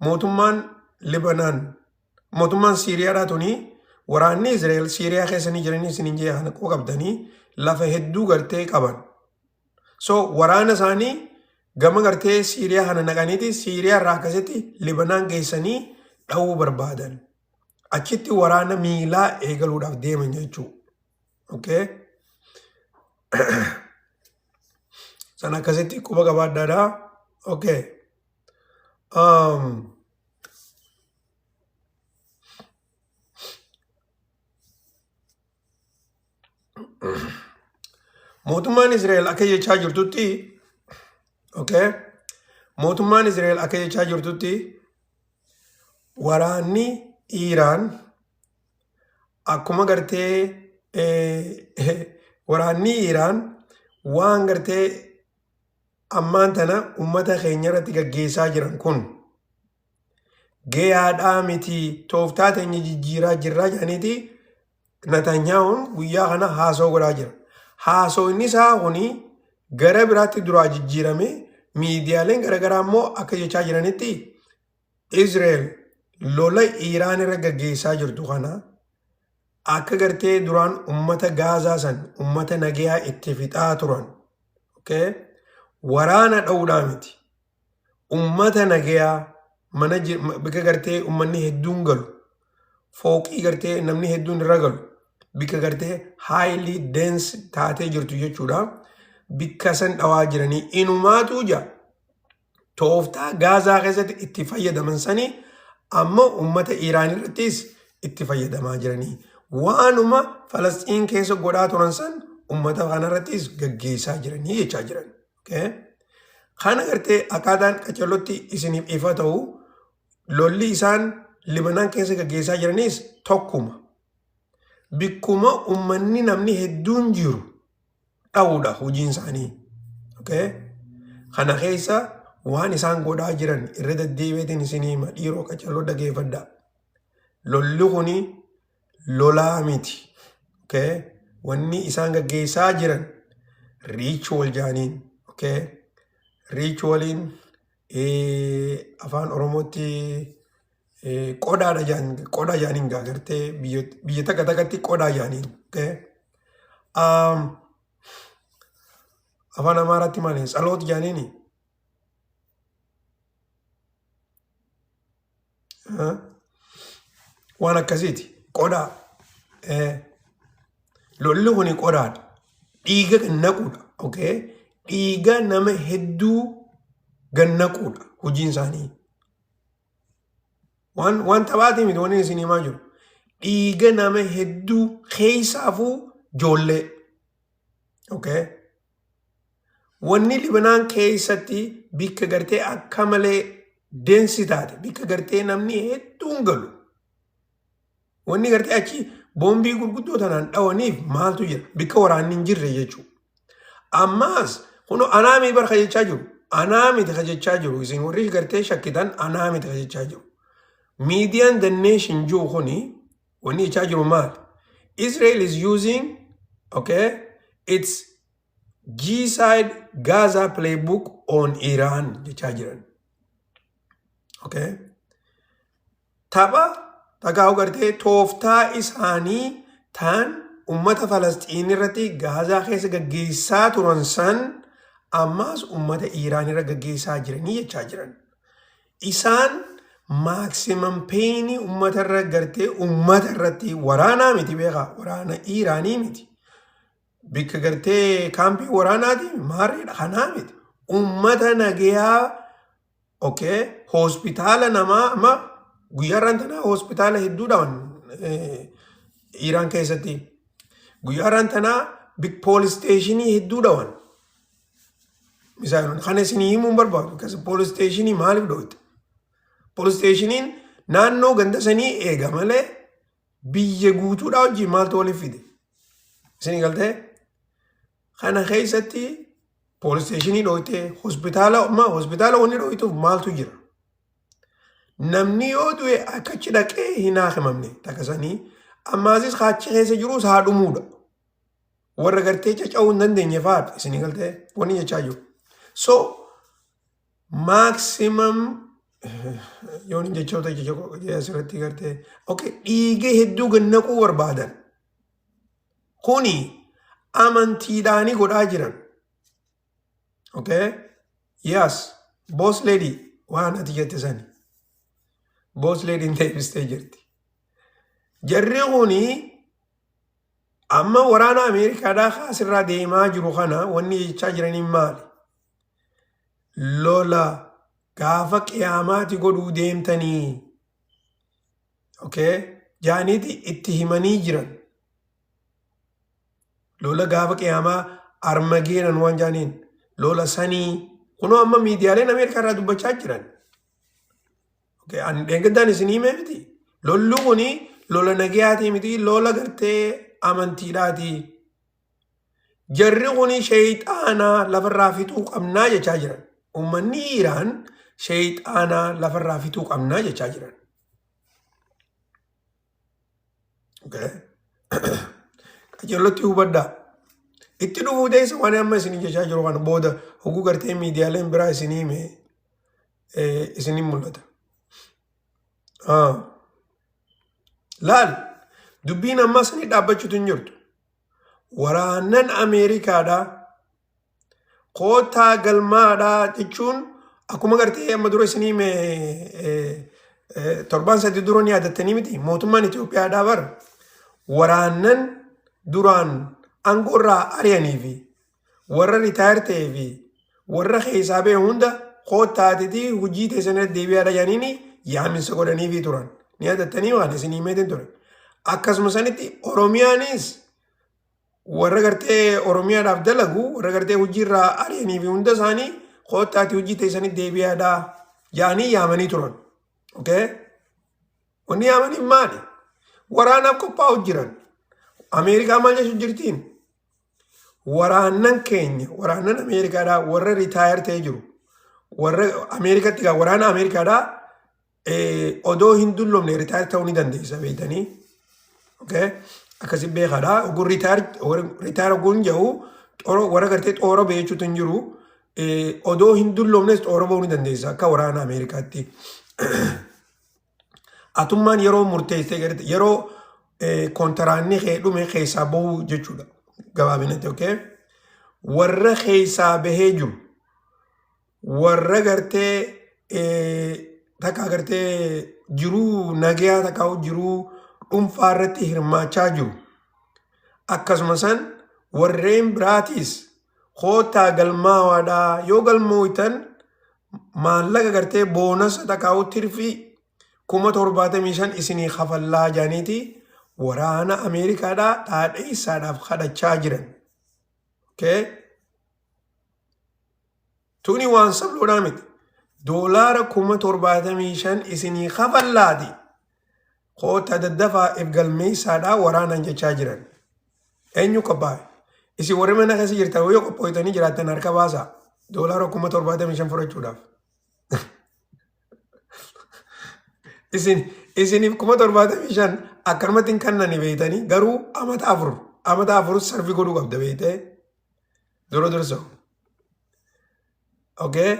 mootummaan Libanaan mootummaan Siiriyaadhaa tuni waraanni Israa'el Siiriyaa keessanii jiranii isin hin jeehan qoo qabdanii lafa hedduu gartee qaban. So waraana isaanii gama gartee Siiriyaa kana naqaniiti Siiriyaa irraa akkasitti Libanaan geessanii dha'uu barbaadan. Achitti waraana miilaa eegaluudhaaf deeman jechuudha. Okay? Sana akkasitti quba qabaadhaadhaa. Okay. Mootummaan Israa'el akka jechaa jirtutti okay mootummaan Israa'el akka jechaa jirtutti waraanni Iiraan akkuma gartee waraanni Iiraan waan gartee ammaan tana ummata keenya irratti gaggeessaa jiran kun gayaadhaa miti tooftaa teenya jijjiiraa jirraa jedhaniiti Netanyaa'uun guyyaa kana haasoo godhaa jira. Haasoo inni isaa kuni gara biraatti duraa jijjiirame miidiyaaleen garagaraa immoo akka jechaa jiranitti Israa'el lola Iiraan irra gaggeessaa jirtu kana akka gartee duraan ummata Gaazaa san ummata nagayaa itti fixaa turan. Okay? Waraana dha'uudhaa miti. Ummata nagayaa mana bika gartee ummanni hedduun galu fooqii gartee namni hedduun irra galu bika gartee highly dense taatee jirtu jechuudha. Bikka san dhawaa jiranii inumaatu ija tooftaa Gaazaa keessatti itti fayyadaman sanii amma ummata Iiraan irrattis itti fayyadamaa jiranii. Waanuma Falastiin keessa godhaa turan san ummata kanarrattis gaggeessaa jiranii jechaa jiran. Okay? Kana gartee akkaataan qacallotti isiniif ifa ta'u lolli isaan Libanaan keessa gaggeessaa jiranis tokkuma. Bikkuma ummanni namni hedduun jiru dha'uudha hojiin isaanii. Okay? Kana keessa waan isaan godhaa jiran irra deddeebiitiin isinii hima dhiiroo qacalloo dhageeffadhaa. Lolli kuni lolaa miti. Okay? Wanni isaan gaggeessaa jiran ritual jaaniin. Okay? Ritualiin afaan Oromootti qodaa jaaniin gartee biyya takka takkatti qodaa jaaniin. Okay? afaan amaaraatti maaliin saloot jaaniini waan akkasiiti qodaa lolli kuni qodaadha dhiiga gannaquudha okay dhiiga nama hedduu gannaquudha hojiin isaanii waan taphaatii miti wanni isin himaa jiru dhiiga nama hedduu keessaafuu joollee okay wanni Libanaan keessatti bikka gartee akka malee deensi taate bikka gartee namni hedduun galu wanni gartee achi boombii gurguddoo tanaan dhawaniif maaltu jira bikka waraanni hin jirre jechuudha. Ammaas kuno anaa miti barka jechaa jiru anaa miti jechaa jiru isin warri gartee shakkitan anaa miti jechaa jiru. Miidiyaan The Nation jiru kuni wanni jechaa jiru maali? Israel is using okay its G-side Gaza playbook on Iran jechaa jiran. Okay. Tapha dhagaa'u gartee tooftaa isaanii tan ummata Falasxiin irratti Gaazaa keessa gaggeessaa turan san ammaas ummata Iraan irra gaggeessaa jiranii jechaa jiran. Isaan maximum pain ummata irra gartee ummata irratti waraanaa miti beekaa waraana Iraanii miti. Bikka gartee kaampii waraanaati maarreedha kanaa miti. Ummata nagayaa okay hospitaala namaa amma guyyaarraan tanaa hospitaala hedduudhaan Iraan keessatti guyyaarraan tanaa big police stationii hedduudhaan misaalonni kan isin himuun barbaadu kasi police stationii maaliif dhoowwite police stationiin naannoo ganda sanii eega malee biyya guutuudhaa wajjin maaltu waliif fide isin galtee kana keessatti police stationii dhoowwite hospitaala wanni dhoowwituuf maaltu jira. Namni yoo du'e akkachi dhaqee hin haakimamne takkasanii ammaasis kaachi keessa jirus haa dhumuudha. Warra gartee caca'uu hin dandeenye fa'aadha isin galtee wanni jechaa jiru. So maximum yoon jechoota asirratti gartee okay dhiiga hedduu gannaquu barbaadan kuni amantiidhaanii godhaa jiran. Okay yes boss lady waan ati jette sani. Boss lady in deebistee jirti. Jarri kuni amma waraana Ameerikaadhaa kaasirraa deemaa jiru kana wanni jechaa jiraniin maali? Lola gaafa qiyaamaati godhuu deemtanii. Okay jaaniiti itti himanii jiran. Lola gaafa qiyaamaa Armageedon waan jaaniin lola sanii kunoo amma miidiyaaleen Ameerikaarraa dubbachaa jiran. Okay, an dengadaan isinii miti. Lollu kuni lola nagayaati miti lola gartee amantiidhaati. Jarri kuni shayxaanaa lafarraa fixuu qabnaa jechaa jiran. Ummanni Iraan shayxaanaa lafarraa fixuu qabnaa jechaa jiran. Okay. Qajeellotti hubaddaa. Itti dhufuu deessa waan amma isinii jechaa jiru kana booda hoguu gartee miidiyaaleen biraa isinii mee isinii mul'ata. Laal dubbiin ammas ni dhaabbachuutu hin jirtu. Waraanan Ameerikaadhaa kootaa galmaadhaa jechuun akkuma gartee amma dura isinii torban sadii dura ni yaadattanii miti mootummaan Itoophiyaadhaa bara waraanan duraan aangoorraa ari'anii fi warra ritaayir ta'ee fi warra keessaa ba'e hunda kootaatiitii hojii teessanirra deebi'aadha jedhanii yaaminsa godhaniifi turan. Ni yaadattanii waan isinii meetiin ture. Akkasuma sanitti Oromiyaanis warra gartee Oromiyaadhaaf dalagu warra gartee hojiirraa ari'anii fi hunda isaanii kootaati hojii teessanitti deebi'aadha jedhanii yaamanii turan. Okay? Wanni yaamaniif maali? Waraanaaf qophaa'u jiran. Ameerikaa maal jechuun jirtiin? Waraanan keenya waraanan Ameerikaadhaa warra ritaayir ta'ee jiru. Warra Ameerikaatti gaa waraana Ameerikaadhaa odoo hin dulloomne ritaayir ta'uu ni dandeessa beektanii. Okay? Akkasii beekaadhaa. Oguun ritaayir oguun jedhu warra gartee xoora beechuutu hin jiru. Odoo hin dulloomnes xoora ba'uu ni dandeessa akka waraana Ameerikaatti. Atummaan yeroo murteessee gartee yeroo kontaraanni dhume keessaa bahuu jechuudha. Gabaabinatti okay? warra keeysaa bahee jiru warra gartee takka gartee jiruu nagayaa takka jiruu dhuunfaa irratti hirmaachaa jiru akkasuma san warreen biraatis kootaa galmaawaadhaa yoo galmooytan maallaqa gartee boonasa takka tirfii 75,000 isinii kafallaa jaaniiti waraana Ameerikaadhaa dhaadheessaadhaaf kadhachaa jiran. Okay? Tuni waan sabloodhaa miti. $75,000 isinii kafallaati. Koota daddafaa galmeessaadhaa waraanaan jechaa jiran. Eenyu qophaa'e? Isin warri mana keessa jirtan yoo qophooytanii jiraattan harka baasaa. $75,000 fudhachuudhaaf. Isiniif 75,000 akkanumatti hin kannani beeytanii garuu amata afur sarfi godhuu qabda beeytee dursa. Okay?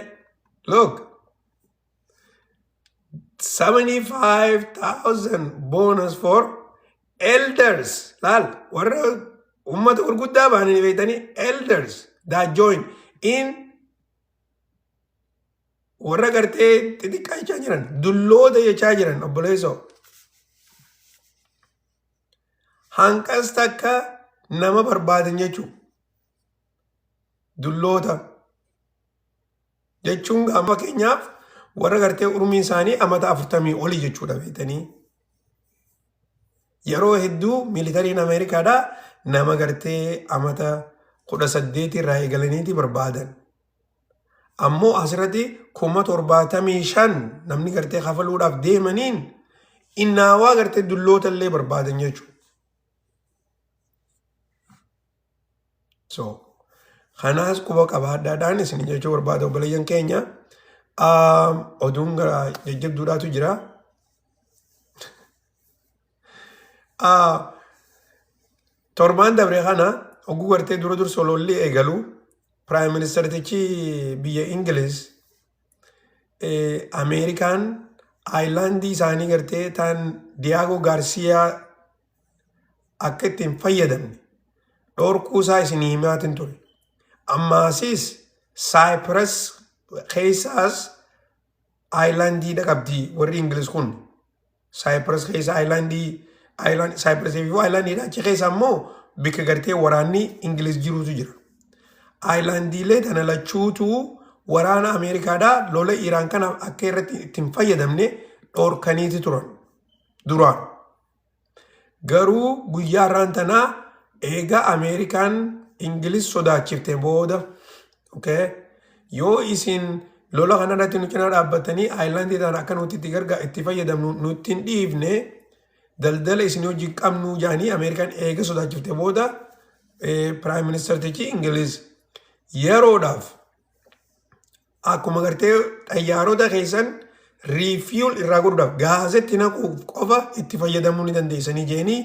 Look. 75,000 bonus for elders. Laal warra ummata gurguddaa baananii beeytanii elders that join in warra gartee xixiqqaa jechaa jiran dulloota jechaa jiran obboleessoo. Hanqas takka nama barbaadan jechuun dulloota jechuun gama keenyaaf warra gartee umriin isaanii amata 40 olii jechuudha beetanii. Yeroo hedduu miilitariin Ameerikaadhaa nama gartee amata 18 irraa eegalaniiti barbaadan. Ammoo asirratti 75,000 namni gartee kafaluudhaaf deemaniin innaawaa gartee dulloota illee barbaadan jechuudha. So, kanaas quba qabaadhaadhaan isin jechuu barbaada obboleeyyan keenya. Oduun jajjabduudhaatu jira. Torbaan dabree kana oguu gartee dursa lolli eegalu Prime Ministertichi biyya Ingiliz Ameerikaan aayilaandii isaanii gartee tan Diyaagoo Gaarsiyaa akka ittiin fayyadamne dhorkuusaa isinii himaatin ture. Ammaasis Cyprus keessaas aayilaandiidha qabdi warri Ingiliz kun. Cyprus keessa Cyprus fi aayilaandiidha achi keessa ammoo bikka gartee waraanni Ingiliz jirutu jira. Aayilaandiilee tana lachuutu waraana Ameerikaadhaa lola Iraan kana akka irratti ittiin fayyadamne dhorkaniiti turan duraan. Garuu guyyaa irraan tanaa eega Ameerikaan Ingiliz sodaachifte booda yoo isin lola kanarratti nu cinaa dhaabbatanii aayilaandii tana akka nuti itti fayyadamnu nutti hin dhiifne daldala isin hojii qabnu jaanii Ameerikaan eega sodaachifte booda Prime Ministertichi Ingiliz yeroodhaaf akkuma gartee xayyaarota keessan refuel irraa godhuudhaaf gaazetti naquuf qofa itti fayyadamuu ni dandeessanii jeenii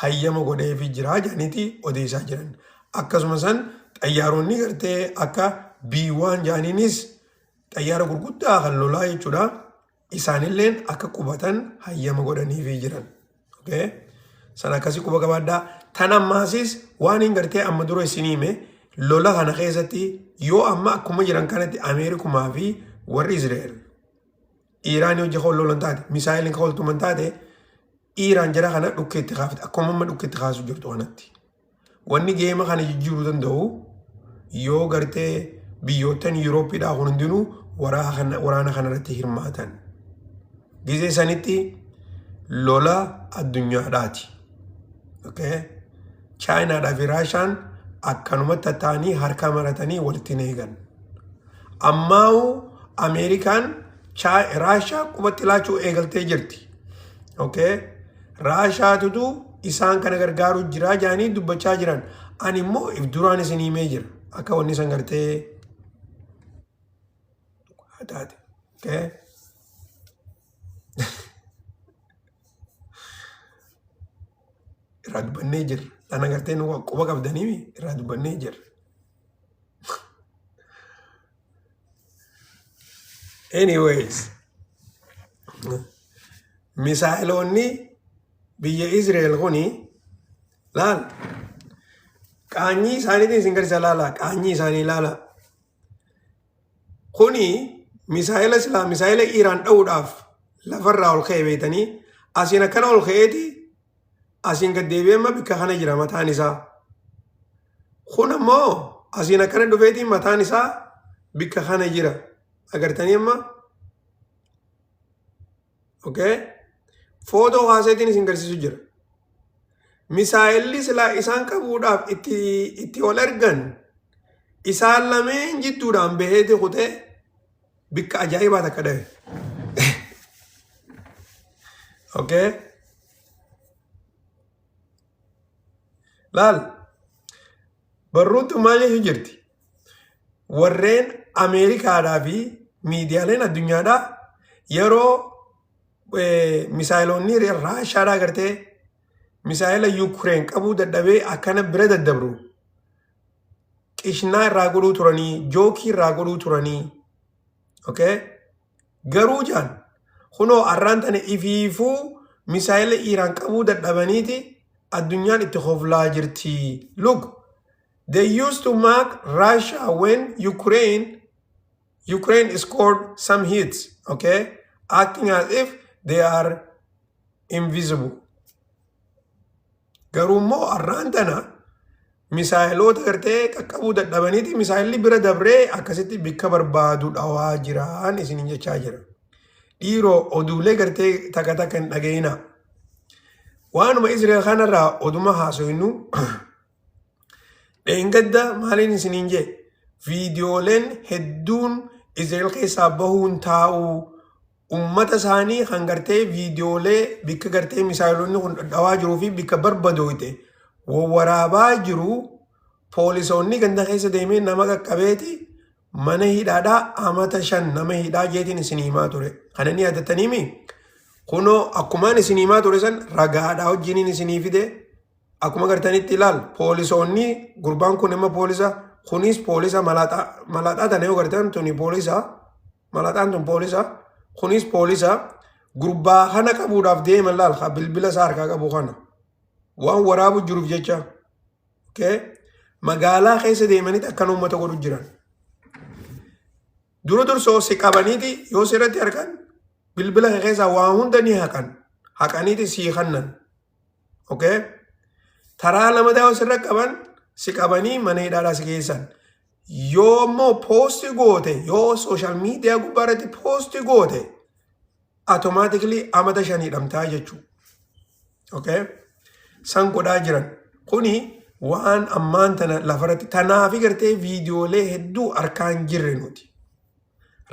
hayyama godheefii jira jaaniiti odeessaa jiran. Akkasuma san xayyaaronni gartee akka B1 jaaniinis xayyaara gurguddaa kan lolaa jechuudha. Isaanilleen akka qubatan hayyama godhaniifii jiran. San akkasii quba qabaadhaa. Tan ammaasis waan hin gartee amma dura isin hime lola kana keessatti yoo amma akkuma jiran kanatti Ameerikumaa fi warri Israa'el Iiraan hojii kan lolan taate misaayiliin kan oltuman taate Iiraan jara kana dhukkee itti kaafte akkuma amma dhukkee itti kaasuu jirtu kanatti. Wanni geema kana jijjiiruu danda'u yoo gartee biyyoottan Yuurooppiidhaa kun hundinuu waraana kanarratti hirmaatan. Gizee sanitti lola addunyaadhaati. Chaayinaadhaa fi Raashaan akkanumatti taa'anii harka maratanii walitti eegan. Ammaa'u Ameerikaan Raashaa qubatti laachuu eegaltee jirti. Raashaatutu isaan kana gargaaruu jira jaanii dubbachaa jiran. Ani immoo if duraan isin himee jira. Akka wanni isan gartee taate. Irraa dubbannee jirra. Ana gartee nu quba qabdanii irraa dubbannee jirra. Anyways, misaayiloonni biyya Israa'el kuni laal qaanyii isaaniitiin isin garisa laala qaanyii isaanii laala kuni misaa'ila Iiraan dha'uudhaaf lafarraa ol ka'e beetanii asiin akkana ol ka'eeti asiin gad deebi'ee amma bikka kana jira mataan isaa kun ammoo asiin akkana dhufeetiin mataan isaa bikka kana jira agartanii amma okay footoo haaseetiin isin garsiisu jira misaa'illi silaa isaan qabuudhaaf itti ol ergan isaan lameen jidduudhaan baheeti kutee bikka ajaa'ibaa takka dhabe okay laal barruutu maal jechuu jirti warreen Ameerikaadhaa fi miidiyaaleen addunyaadhaa yeroo misaa'iloonni Raashaadhaa gartee misaa'ila Yuukireen qabuu dadhabee akkana bira daddabru qishnaa irraa godhuu turanii jookii irraa godhuu turanii okay garuu jaan kunoo arraan tane ifiifuu misaa'ila Iiraan qabuu dadhabaniiti addunyaan itti hoflaa jirti look they used to mark Russia when Ukraine scored some hits okay acting as if they are invisible garummoo arraan tana misaa'ilota gartee qaqqabuu dadhabaniiti misaa'illi bira dabree akkasitti bikka barbaadu dhawaa jiraan isinin jechaa jira dhiiroo oduulee gartee takka takka hin dhaga'ina waanuma Israa'el kanarraa oduma haasoynu dheengadda maaliin isiniin jee viidiyooleen hedduun Israa'el keessaa bahuun taa'uu ummata isaanii kan gartee viidiyoolee bikka gartee misaa'ilonni kun dhawaa jiruu fi bikka barbadooyte waraabaa jiru poolisoonni ganda keessa deemee nama qaqqabeeti mana hidhaadhaa amata 5 nama hidhaa jeetiin isin himaa ture kana ni yaadataniimi kunoo akkumaan isin himaa ture san ragaadhaa wajjiniin isinii fide akkuma gartanitti ilaal poolisoonni gurbaan kun imma poolisa kunis poolisa malaaxaa tana yoo gartan tuni poolisa malaaxaan tun poolisa kunis poolisa gurbaa kana qabuudhaaf deeman laal ka bilbila isaa harkaa qabu kana waan waraabu jiruuf jecha okay magaalaa keessa deemanitti akkan uummata godhu jiran dura dursoo si qabaniiti yoo sirratti argan bilbila keessaa waa hunda ni haqaniiti sii kannan okay taraa lammataa yoo sirra qaban si qabanii mana hidhaadhaa si geessan yoo immoo poosti goote yoo sooshaal miidiyaa gubbaarratti poosti goote automaatikli amata 5 hidhamtaa jechuu okay san godhaa jiran kuni waan ammaan tana lafarratti tanaafi gartee viidiyoolee hedduu harkaan jirre nuti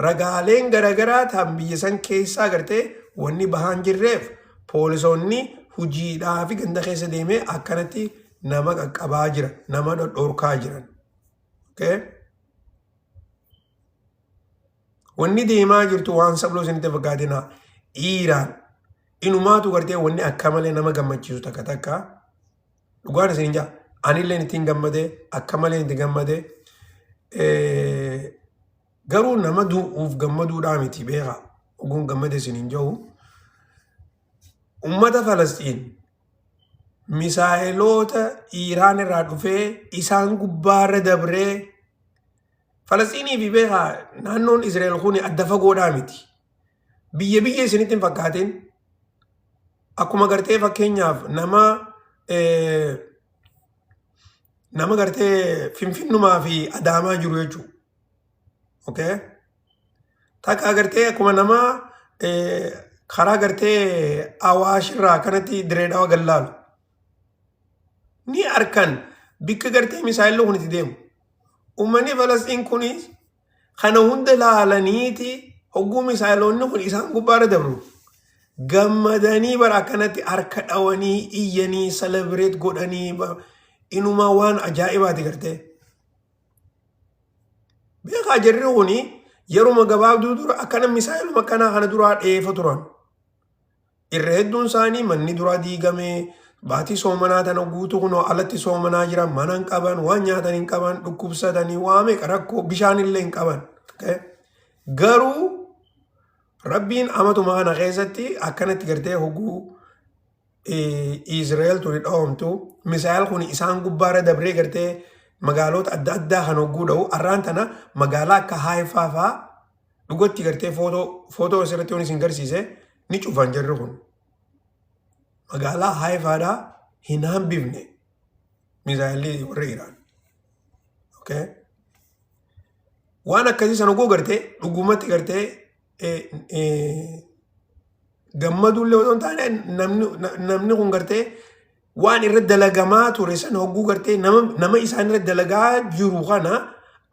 ragaaleen garagaraa tan biyya san keessaa gartee wanni bahaan jirreef poolisoonni hujiidhaa fi ganda keessa deemee akkanatti nama qaqqabaa jira nama dhorkaa jiran okay wanni deemaa jirtu waan sabloo isinitti fakkaatina Iiraan inumaatu gartee wanni akka malee nama gammachiisu takka takka dhugaan isin jaa anillee ittiin gammade akka malee itti gammade garuu nama du'uuf gammaduudhaa miti beeka oguun gammade isiniin jiru ummata Falastiin misaa'ilota Iiraan irraa dhufee isaan gubbaarra dabree Falastinii fi beeka naannoon Israa'el kun adda fagoodhaa miti biyya isinitti hin fakkaatin akkuma gartee fakkeenyaaf nama gartee Finfinnumaa fi Adaamaa jiru jechuudha okay takka gartee akkuma nama karaa gartee Awaashirraa kanatti Direedhawa gallaalu ni arkan bikka gartee misaa'illi kun itti deemu ummanni Falastiin kunis kana hunda laalaniiti hogguu misaa'ilonni kun isaan gubbaarra dabru gammadanii bara akkanatti harka dhawanii iyyanii celebrate godhanii inuma waan ajaa'ibaati gartee beekaa jirri kuni yeruma gabaabduu dura akkana misaa'iluma akkanaa kana duraa dheefa turan irra hedduun isaanii manni duraa diigamee baatii soomanaa tana guutuu kunoo alatti soomanaa jiran mana hin qaban waan nyaatan hin qaban dhukkubsatanii waame rakkoo bishaan illee hin qaban garuu rabbiin amatuma kana keessatti akkanatti gartee hogguu Israa'el tuni dhoomtu misaayil kun isaan gubbaarra dabree gartee magaalota adda addaa kan hogguu dha'u arraan tana magaalaa akka Haayifaa fa'aa dhugatti gartee footoo asirratti waan isin garsiise ni cufan jirru kun magaalaa Haifaadhaa hin hambifne misaayilii warra Iraan. Okay? Waan akkasii sana oguu gartee dhugumatti gartee gammaduullee otoo hin taane namni kun gartee waan irra dalagamaa ture sana hogguu gartee nama isaan irra dalagaa jiru kana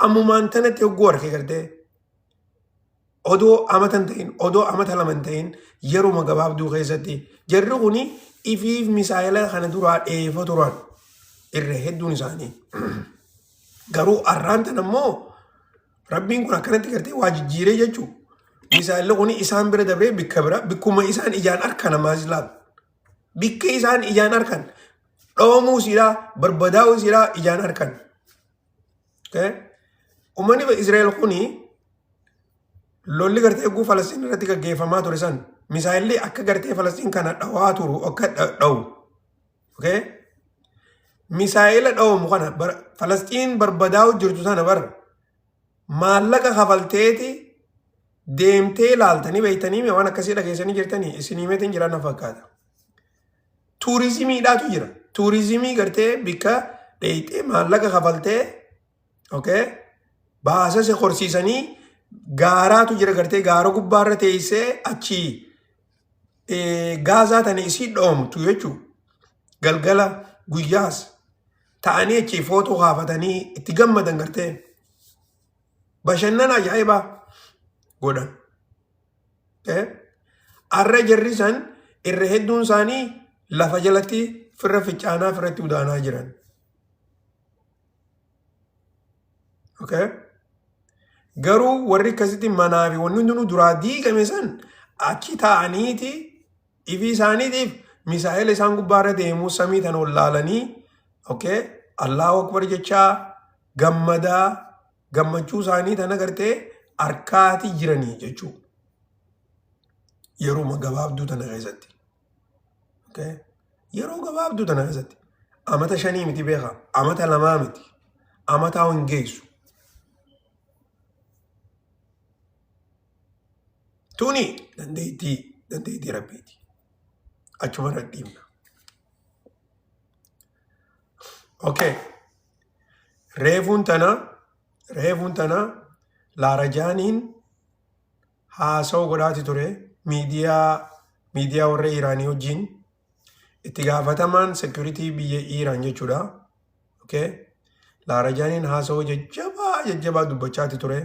ammumaan tanatti hogguu harkee gartee odoo amatan ta'in odoo amata laman ta'in yeruma gabaabduu keessatti jarri kuni ifiif misaayila kana duraa dheefa turan irra hedduun isaanii garuu arraan tan ammoo rabbiin kun akkanatti gartee waa jijjiiree jechuudha. Misaayilli kuni isaan bira dabree bikka bira bikkuma isaan ijaan arkan namaas ilaal bikka isaan ijaan arkan dhoomuu siidhaa barbadaa'uu siidhaa ijaan arkan. Uummanni Israa'el kuni lolli gartee eeguu Falastiin irratti gaggeeffamaa ture san misaayilli akka gartee Falastiin kana dhawaa turu akka dhawu. Misaayila dhawumu kana Falastiin barbadaa'uu jirtu sana bara maallaqa kafalteeti deemtee laaltanii beeytanii waan akkasii dhageessanii jirtanii isinii meetiin jiran na fakkaata. Tuurizimiidhaatu jira. Tuurizimii gartee bikka dheeyxee maallaqa kafaltee baasase horsiisanii gaaraatu jira gartee gaara gubbaarra teessee achi gaazaa tani isii dhoomtu jechuudha. Galgala guyyaas ta'anii achi footoo kaafatanii itti gammadan gartee bashannana ajaa'ibaa godhan. Arra jarri san irra hedduun isaanii lafa jalatti firra ficcaanaa firratti udaanaa jiran. Garuu warri akkasitti manaa fi wanni hundinuu duraa diigame san achi taa'aniiti ifii isaaniitiif misaa'ila isaan gubbaarra deemuu samii tan ol laalanii Allahu akbar jechaa gammadaa gammachuu isaanii tan agartee harkaati jiranii jechuudha. Yeroo gabaabduu tana keessatti. Yeroo gabaabduu tana keessatti amata 5 miti beekaa amata 2 miti amata hin geessu. Tuni dandeettii rabbiiti. Achuma dhadhiibna. Reefuun tana Laarajaaniin haasawaa godhaati ture miidiyaa warra Iraanii wajjin itti gaafatamaan security biyya Iraan jechuudha. Laarajaaniin haasawaa jajjabaa dubbachaati ture.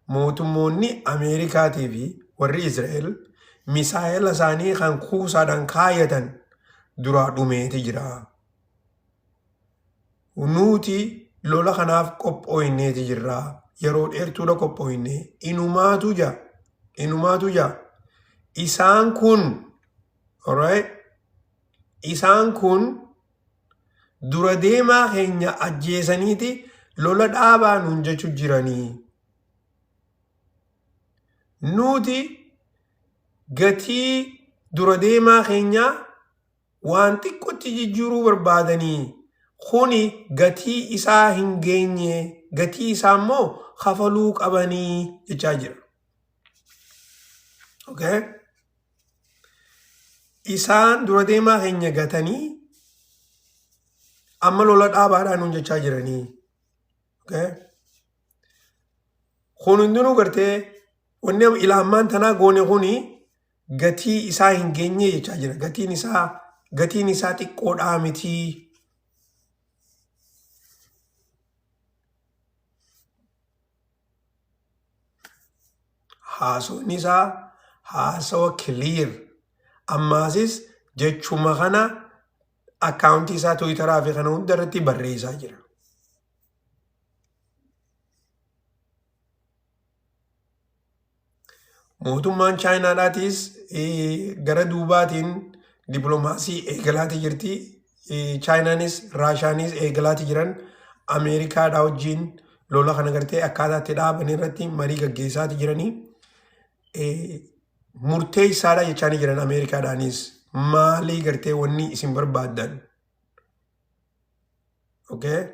Mootummoonni Ameerikaatii fi warri Israa'el misaayila isaanii kan kuusaadhaan kaayatan duraa dhumeeti jira. Nuti lola kanaaf qophooyneeti jirra. Yeroo dheertuudha qophooyne inumaatu jaa. Isaan kun dura deemaa keenya ajjeesaniiti lola dhaabaa nuun jechuu jiranii. Nuti gatii dura deemaa keenya waan xiqqootti jijjiiruu barbaadanii kuni gatii isaa hin geenye gatii isaa immoo kafaluu qabanii jechaa jira. Isaan dura deemaa keenya gatanii amma lola dhaabaadhaan nuun jechaa jiranii. Kun hundinuu gartee wanni ilaamaan tanaa goone kuni gatii isaa hin geenye jechaa jira. Gatiin isaa xiqqoodhaa miti. Haasawni isaa haasawa clear. Ammaasis jechuma kana akkaawuntii isaa Tiwiitaraa fi kana hunda irratti barreessaa jira. Mootummaan Chaayinaadhaatis gara duubaatiin dippiloomaasii eegalaati jirti. Chaayinaanis Raashaanis eegalaati jiran Ameerikaadhaa wajjin lola kana gartee akkaataa itti dhaaban irratti marii gaggeessaati jiranii. Murtee isaadha jechaanii jiran Ameerikaadhaanis maalii gartee wanni isin barbaaddan. Okay?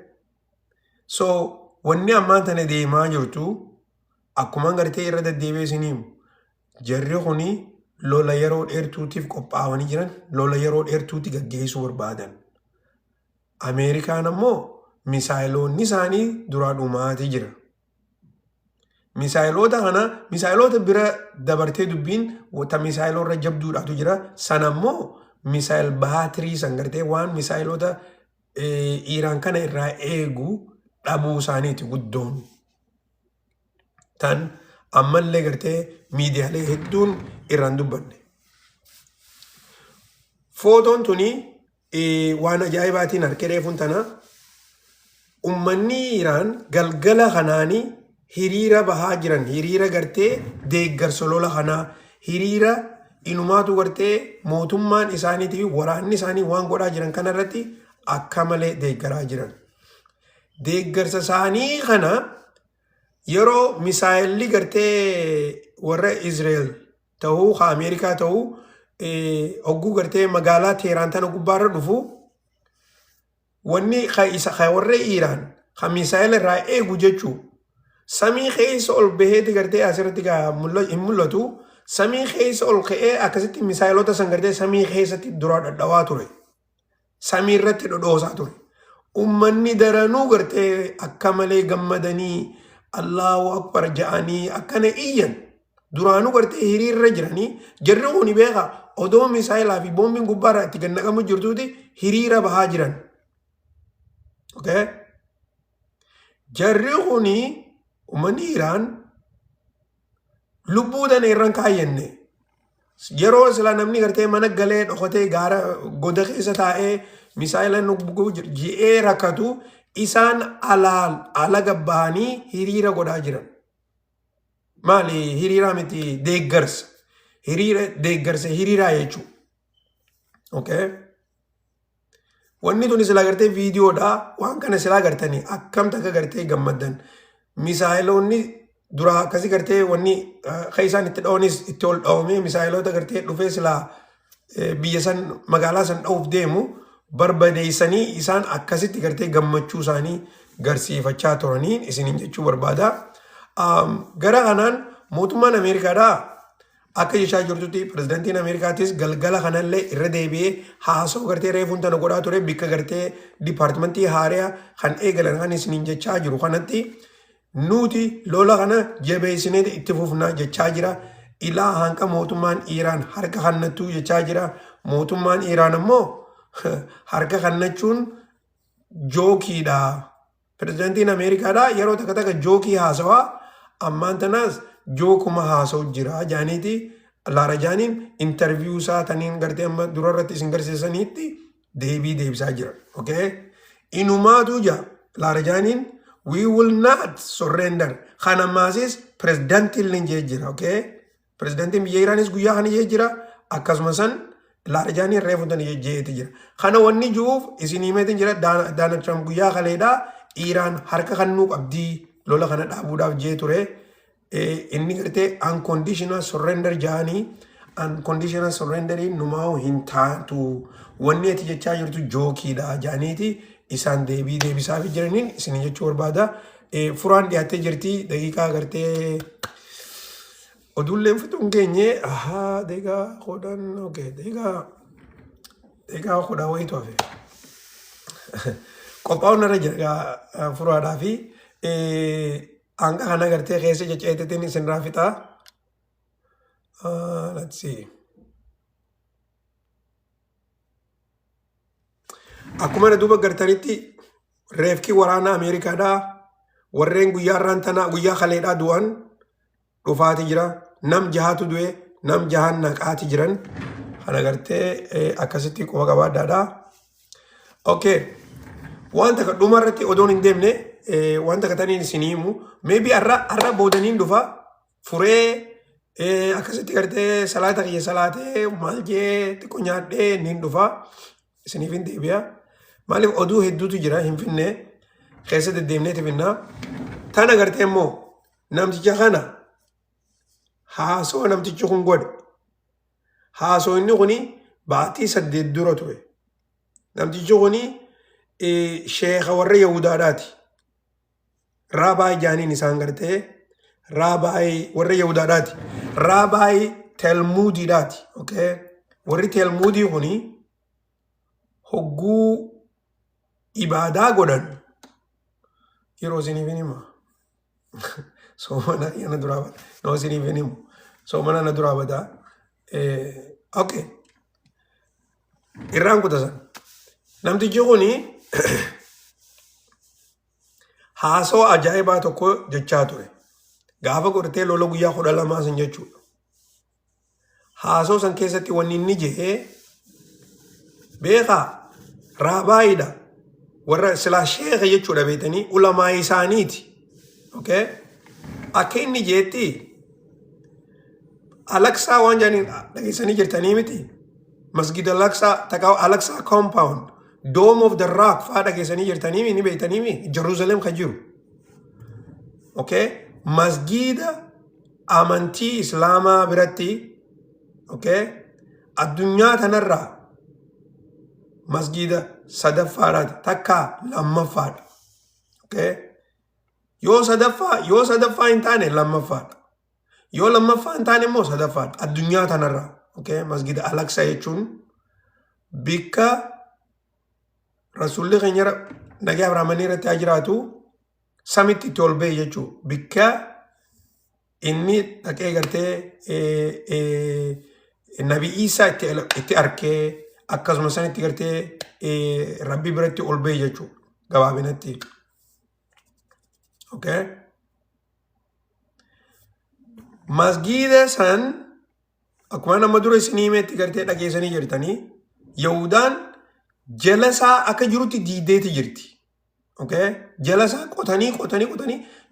So wanni ammaan tana deemaa jirtu akkuma gartee irra deddeebi'ee isiniimu jarri kuni lola yeroo dheertuutiif qophaa'anii jiran lola yeroo dheertuuti gaggeessuu barbaadan. Ameerikaan ammoo misaayiloonni isaanii duraa dhumaatii jira. Misaayiloota bira dabartee dubbiin wata misaayiloorra jabduudhaatu jira. San ammoo misaayil baatirii san gartee waan misaayiloota Iiraan kana irraa eegu dhabuu isaaniiti guddoon. Tan ammallee gartee miidiyaalee hedduun irraan dubbanne. Footoon tuni waan ajaa'ibaatiin harkee reefuun tana ummanni Iiraan galgala kanaanii hiriira bahaa jiran hiriira gartee deeggarsa lola kanaa hiriira inumaatu gartee mootummaan isaaniitii fi waraanni isaanii waan godhaa jiran kanarratti akka malee deeggaraa jiran. Deeggarsa isaanii kana yeroo misaayilli gartee warra Israa'el ta'uu haa Ameerikaa ta'uu ogguu gartee magaalaa Teheraan tana gubbaarra dhufu wanni warra Iiraan kan misaayila irraa eegu jechuu samii keessa ol baheeti gartee asirratti hin mul'atu samii keessa ol ka'ee akkasitti misaayilota san gartee samii keessatti duraa dhadhawaa ture. Samii irratti dhodhoosaa ture. Ummanni daranuu gartee akka malee gammadanii Allahu Akbar ja'anii akkana iyyan duraanuu gartee hiriirra jiranii jarri kuni beeka odoo misaayilaa fi boombiin gubbaarraa itti gannaqamu jirtuuti hiriira bahaa jiran. Okay? Jarri kuni ummanni Iiraan lubbuudhaan irraan kaayyenne. Yeroo sila namni gartee mana galee dhokatee gaara goda keessa taa'ee misaayila nugguu ji'ee rakkatu isaan ala gabbahanii hiriira godhaa jiran. Maali hiriiraa miti deeggarsa. Hiriiraa jechuudha. Okay? Wanni tuni sila gartee viidiyoodha waan kana sila gartanii akkam takka gartee gammaddan. Misaayiloonni duraa akkasii gartee wanni isaan itti dha'uunis itti ol dha'uumee misaayilota gartee dhufee silaa biyya san magaalaa san dha'uuf deemu barbadeessanii isaan akkasitti gartee gammachuu isaanii garsiifachaa turaniin isiniin jechuu barbaada. Gara kanaan mootummaan Ameerikaadhaa akka jechaa jirtutti pirezidaantiin Ameerikaatis galgala kanallee irra deebi'ee haasoo gartee reefuun tana godhaa ture bikka gartee dipaartimentii haariyaa kan eegalan kan isiniin jechaa jiru kanatti nuti lola kana jabeessinee itti fufnaa jechaa jira. Ilaa hanqa mootummaan Iiraan harka kannattuu jechaa jira. Mootummaan Iiraan ammoo harka kannachuun jookiidha. Pirezidaantiin Ameerikaadhaa yeroo takka takka jookii haasawaa ammaan tanaas jookuma haasa'u jira. Jaaniiti Laarajaaniin interviyuu isaa taniin gartee amma durarratti isin garsiisaniitti deebisaa jira. Okay? Inumaatu jira Laarajaaniin we will not surrender. Kana maasis pirezidaantiin leenjee jira. Okay? Pirezidaantiin biyya Iraanis guyyaa kana jee jira. Akkasuma san Laarajaaniin reefuutan jeetii jira. Kana wanni juuf isin himeetiin jira Donald Trump guyyaa kaleedhaa Iiraan harka kannuu qabdii lola kana dhaabuudhaaf jee ture. Inni gartee unconditional surrender jaanii unconditional surrenderii numaa'u hin taatu. Wanni ati jechaa jirtu jookiidha jaaniiti isaan deebisaa fi jiraniin isin jechuu barbaada. Furaan dhiyaattee jirti daqiiqaa gartee oduulleen fixuun keenye deegaa hodhan okay deegaa hodhaa wayitu hafe qophaa'uun irra jira furaadhaa fi hanga kana gartee keessa jecceetetiin isin raafixaa. Let's see. Akkuma duuba gartanitti reefkii waraanaa Ameerikaadhaa warreen guyyaarraan tanaa guyyaa kaleedhaa du'an dhufaati jira. Nam jahatu du'e nam jahan naqaati jiran. Kana gartee akkasitti quba qabaadhaadhaa. Okay. Wanta ka dhumarratti odoon hin deemne wanta kataniin isin himu maybe arra boodaniin dhufa furee akkasitti gartee salaata kiyya salaatee maal jee xiqqoo nyaadhee niin dhufa isiniif hin deebi'a. Maaliif oduu hedduutu jira hin finne keessa deddeemneeti finna. Tana gartee immoo namticha kana haasoo namtichi kun godhe haasoo inni kuni baatii 8 dura ture. Namtichi kuni sheekha warra Yahudaadhaati. Raabaay jaaniin isaan gartee raabaay warra Yahudaadhaati. Raabaay Talmuudiidhaati. Okay? Warri Talmuudii kuni hogguu ibaadaa godhan yeroo isiniif hin himu. Soomana yana duraa bada. No isiniif hin himu. Soomana na duraa bada. Okay. Irraan kutasan. Namtichi kuni haasoo ajaa'ibaa tokko jechaa ture. Gaafa godhatee lola guyyaa 12 san jechuudha. Haasoo san keessatti wanni inni jedhee beekaa raabaayiidha. Warra silaa sheekha jechuudha beetanii ulamaa isaaniiti. Okay? Akka inni jeetti Alaksaa waan jaaniin dhageessanii jirtanii miti. Masgida Alaksaa takkaa Alaksaa compound Dome of the Rock faa dhageessanii jirtanii ni beetanii mi Jerusalem kan jiru. Okay? Masgida amantii Islaamaa biratti okay? Addunyaa tanarraa masgida sadaffaadhaati takkaa lammaffaadha. Okay? Yoo sadaffaa hin taane lammaffaadha. Yoo lammaffaa hin taane immoo sadaffaadha. Addunyaa tanarraa. Okay? Masgida Alaksaa jechuun bikka Rasulli keenya nagaa Abrahaamanii irratti haa jiraatu samitti itti ol ba'e jechuudha. Bikka inni dhaqee gartee Nabi Isaa itti arkee akkasuma sanitti gartee Rabbi biratti ol ba'e jechuudha. Gabaabinatti. Okay? Masgida san akkuma nama dura isinii himetti gartee dhageessanii jirtanii Yahudaan jalasaa akka jirutti diideeti jirti. Okay? Jalasaa qotanii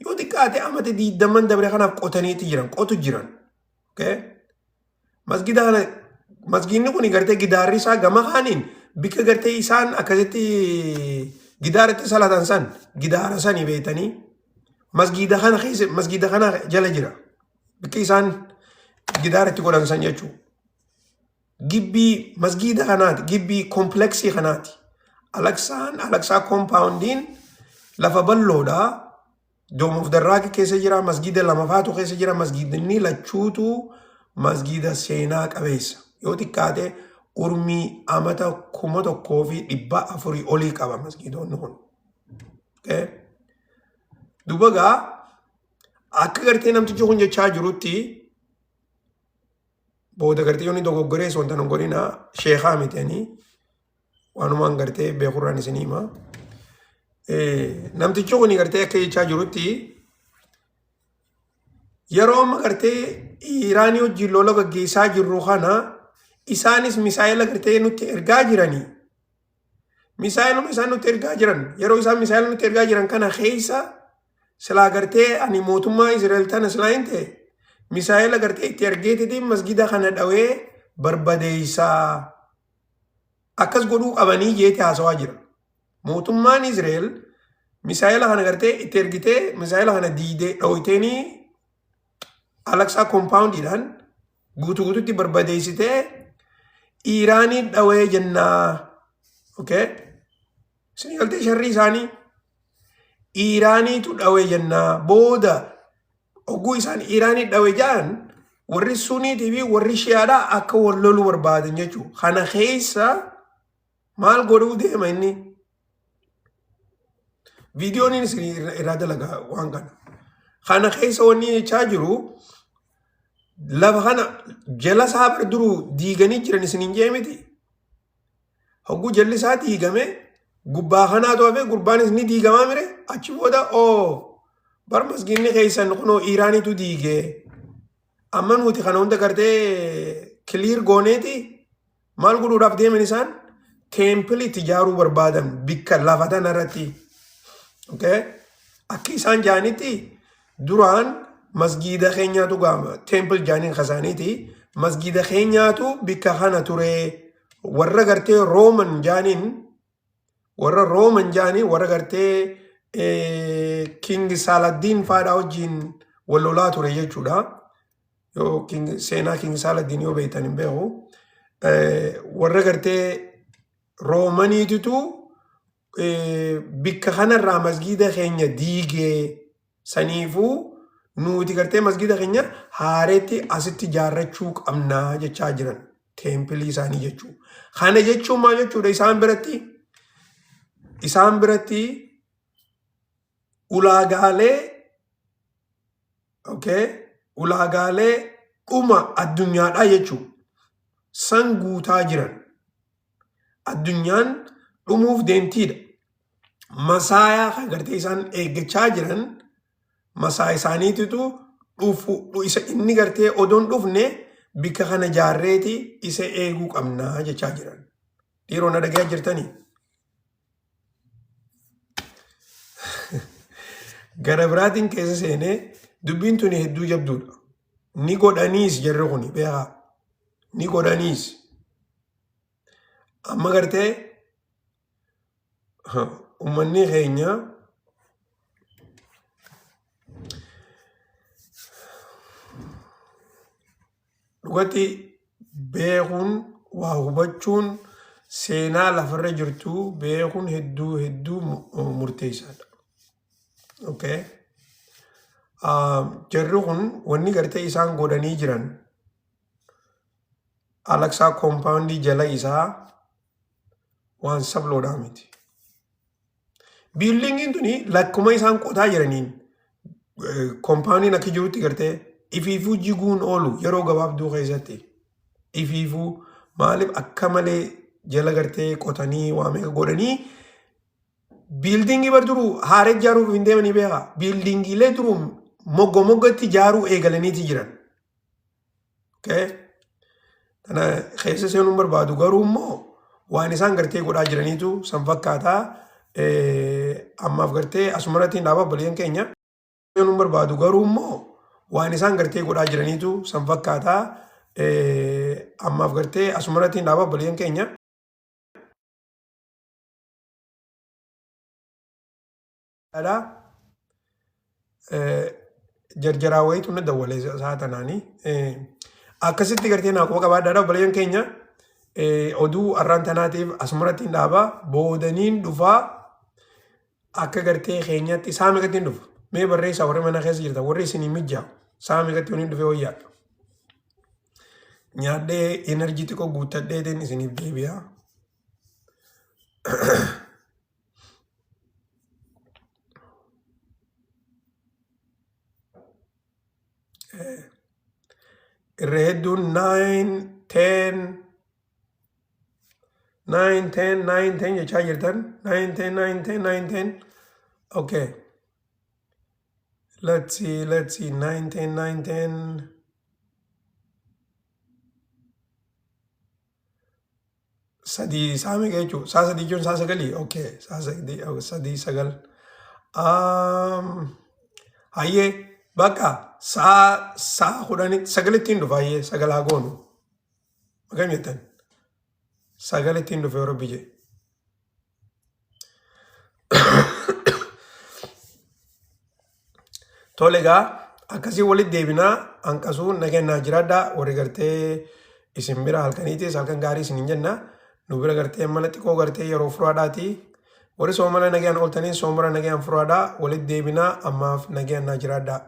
yoo xiqqaate amata 20 dabre kanaaf qotaniiti jiran qotu jiran. Okay? Masgidni kun gartee gidaarri isaa gama kaaniin bikka gartee isaan akkasitti gidaaratti salatan san gidaara sanii beetanii masgida kana jala jira. Bikka isaan gidaaratti godhan san jechuudha. Gibbii masgida kanaati. Gibbii kompleksii kanaati. Alaksaa compoundiin lafa balloodha. Dome of the Rock keessa jira. Masgida lamafaatu keessa jira. Masgidni lachuutu masgida seenaa qabeessa. Yoo xiqqaate urmii amata 1,400 olii qaba masgidoonni kun. Okay? Duuba gaa akka gartee namtichi kun jechaa jirutti booda gartee yoonni dogoggoree wanta nun godhina sheekaa mitanii waanumaan gartee beekurraan isin hima. Namtichi kun gartee akka jechaa jirutti yeroo amma gartee Iraanii wajjin lola gaggeessaa jirru kana isaanis misaayila gartee nutti ergaa jiranii. Misaayiluma isaan nutti ergaa jiran yeroo isaan misaayila nutti ergaa jiran kana keessa silaa gartee ani mootummaa Israa'el tana silaa hin ta'e misaayila gartee itti ergeetitiin masgida kana dhawee barbadeessaa akkas godhuu qabanii jeeti haasawaa jira. Mootummaan Israa'el misaayila kana gartee itti ergitee misaayila kana diidee dhawiteenii Alaksaa compoundiidhaan guutuutti barbadeessitee Iraanii dhawee jennaa. Okay? Isin galtee sharrii isaanii Iraaniitu dhawee jennaa. Booda oguu isaan Iraanii dhawee jaan warri Suniitii fi warri Shiyaadhaa akka wal loluu barbaadan jechuudha. Kana keessa maal godhuu deema inni? Viidiyoon isin irraa dalagaa waan kana. Kana keessa wanni jechaa jiru lafa kana jala isaa barduruu diiganii jiran isin hin jeemiti. Hogguu jalli isaa diigame gubbaa kanaa to'afe gurbaanis ni diigamaa mire achi booda bar masginni keessan kunoo Iraaniitu diigee amma nuti kana hunda gartee kiliir gooneeti maal godhuudhaaf deeman isaan teempilii itti ijaaruu barbaadan bikka lafa tana irratti. Okay? Akka isaan jaanitti duraan masgida keenyaatu gaama teempil jaaniin kasaaniiti masgida keenyaatu bikka kana ture warra gartee rooman jaaniin warra gartee King Saladin faadhaa wajjin wal lolaa ture jechuudha. Yoo seenaa King Saladin yoo beektan hin beeku warra gartee roomaniititu bikka kanarraa masgiida keenya diigee saniifuu nuti gartee masgiida keenya haareetti asitti jaarrachuu qabnaa jechaa jiran teempilii isaanii jechuu. Kana jechuun maal jechuudha isaan biratti ulaagaalee dhuma addunyaadhaa jechuu san guutaa jiran. Addunyaan dhumuuf deemtiidha. Masaayaa kan gartee isaan eeggachaa jiran masaa isaaniititu isa inni gartee odoon dhufne bikka kana jaarreeti isa eeguu qabnaa jechaa jiran. Dhiiroo na dhagayaa jirtanii? Gara biraatiin keessa seenee dubbiin tuni hedduu jabduudha. Ni godhaniis jarri kuni beekaa. Ni godhaniis. Amma gartee ummanni keenya dhugatti beekuun waa hubachuun seenaa lafarra jirtu beekuun hedduu murteessaadha. Okay. Jarri kun wanni gartee isaan godhanii jiran Alaksaa koompaawundii jala isaa waan sabloodhaa miti. Biildingiin tuni lakkuma isaan qotaa jiraniin koompaawundiin akka jirutti gartee ifiifuu jiguun oolu yeroo gabaabduu keessatti. Ifiifuu maaliif akka malee jala gartee qotanii waa meeqa godhanii biildingii bar duruu haaree ijaaruuf hin deemanii beekaa. Biildingiilee duruu moggatti ijaaruu eegalaniiti jiran. Okay? Kana keessa seenuun barbaadu garuu immoo waan isaan gartee godhaa jiraniitu san fakkaataa ammaaf gartee asumarratti hin dhaabaa baliyan keenya. Seenuun barbaadu garuu immoo waan isaan gartee godhaa jiraniitu san fakkaataa ammaaf gartee asumarratti hin dhaabaa baliyan keenya. Jarjaraa wayitu na dawwalee isaa tanaanii. Akkasitti gartee naaqoo qabaadhaadha baliyan keenya. Oduu arraan tanaatiif asumarratti hin dhaabaa boodaniin dhufaa akka gartee keenyatti isaa meeqatti hin dhufu. Mee barreessaa warri mana keessa jirtan warri isinii mijjaa isaa meeqatti waliin dhufee wayyaadha. Nyaadhee enerjii xiqqoo guuttadheetiin isiniif deebi'aa. Irra hedduun 9-10 jechaa jirtan 9-10. Okay. Let's see 9-10. Sadii isaa meeqa jechuudha? Saa sadii jechuun saa sagalii? Okay. Sadii sagal. Hayyee bakka saa kudhanii sagalittiin dhufa hayyee sagalaa goonu. Akkam jettan? Sagalittiin dhufe yeroo biyye. Tole egaa akkasii walitti deebinaa hanqasuun nagannaa jiraadhaa warri gartee isin bira halkaniitis halkan gaarii isin hin jenna. Nu bira gartee mana xiqqoo gartee yeroo furaadhaati. Warri soomala nagaan ooltanii soomara nagaan furaadhaa walitti deebinaa ammaaf nagannaa jiraadhaa.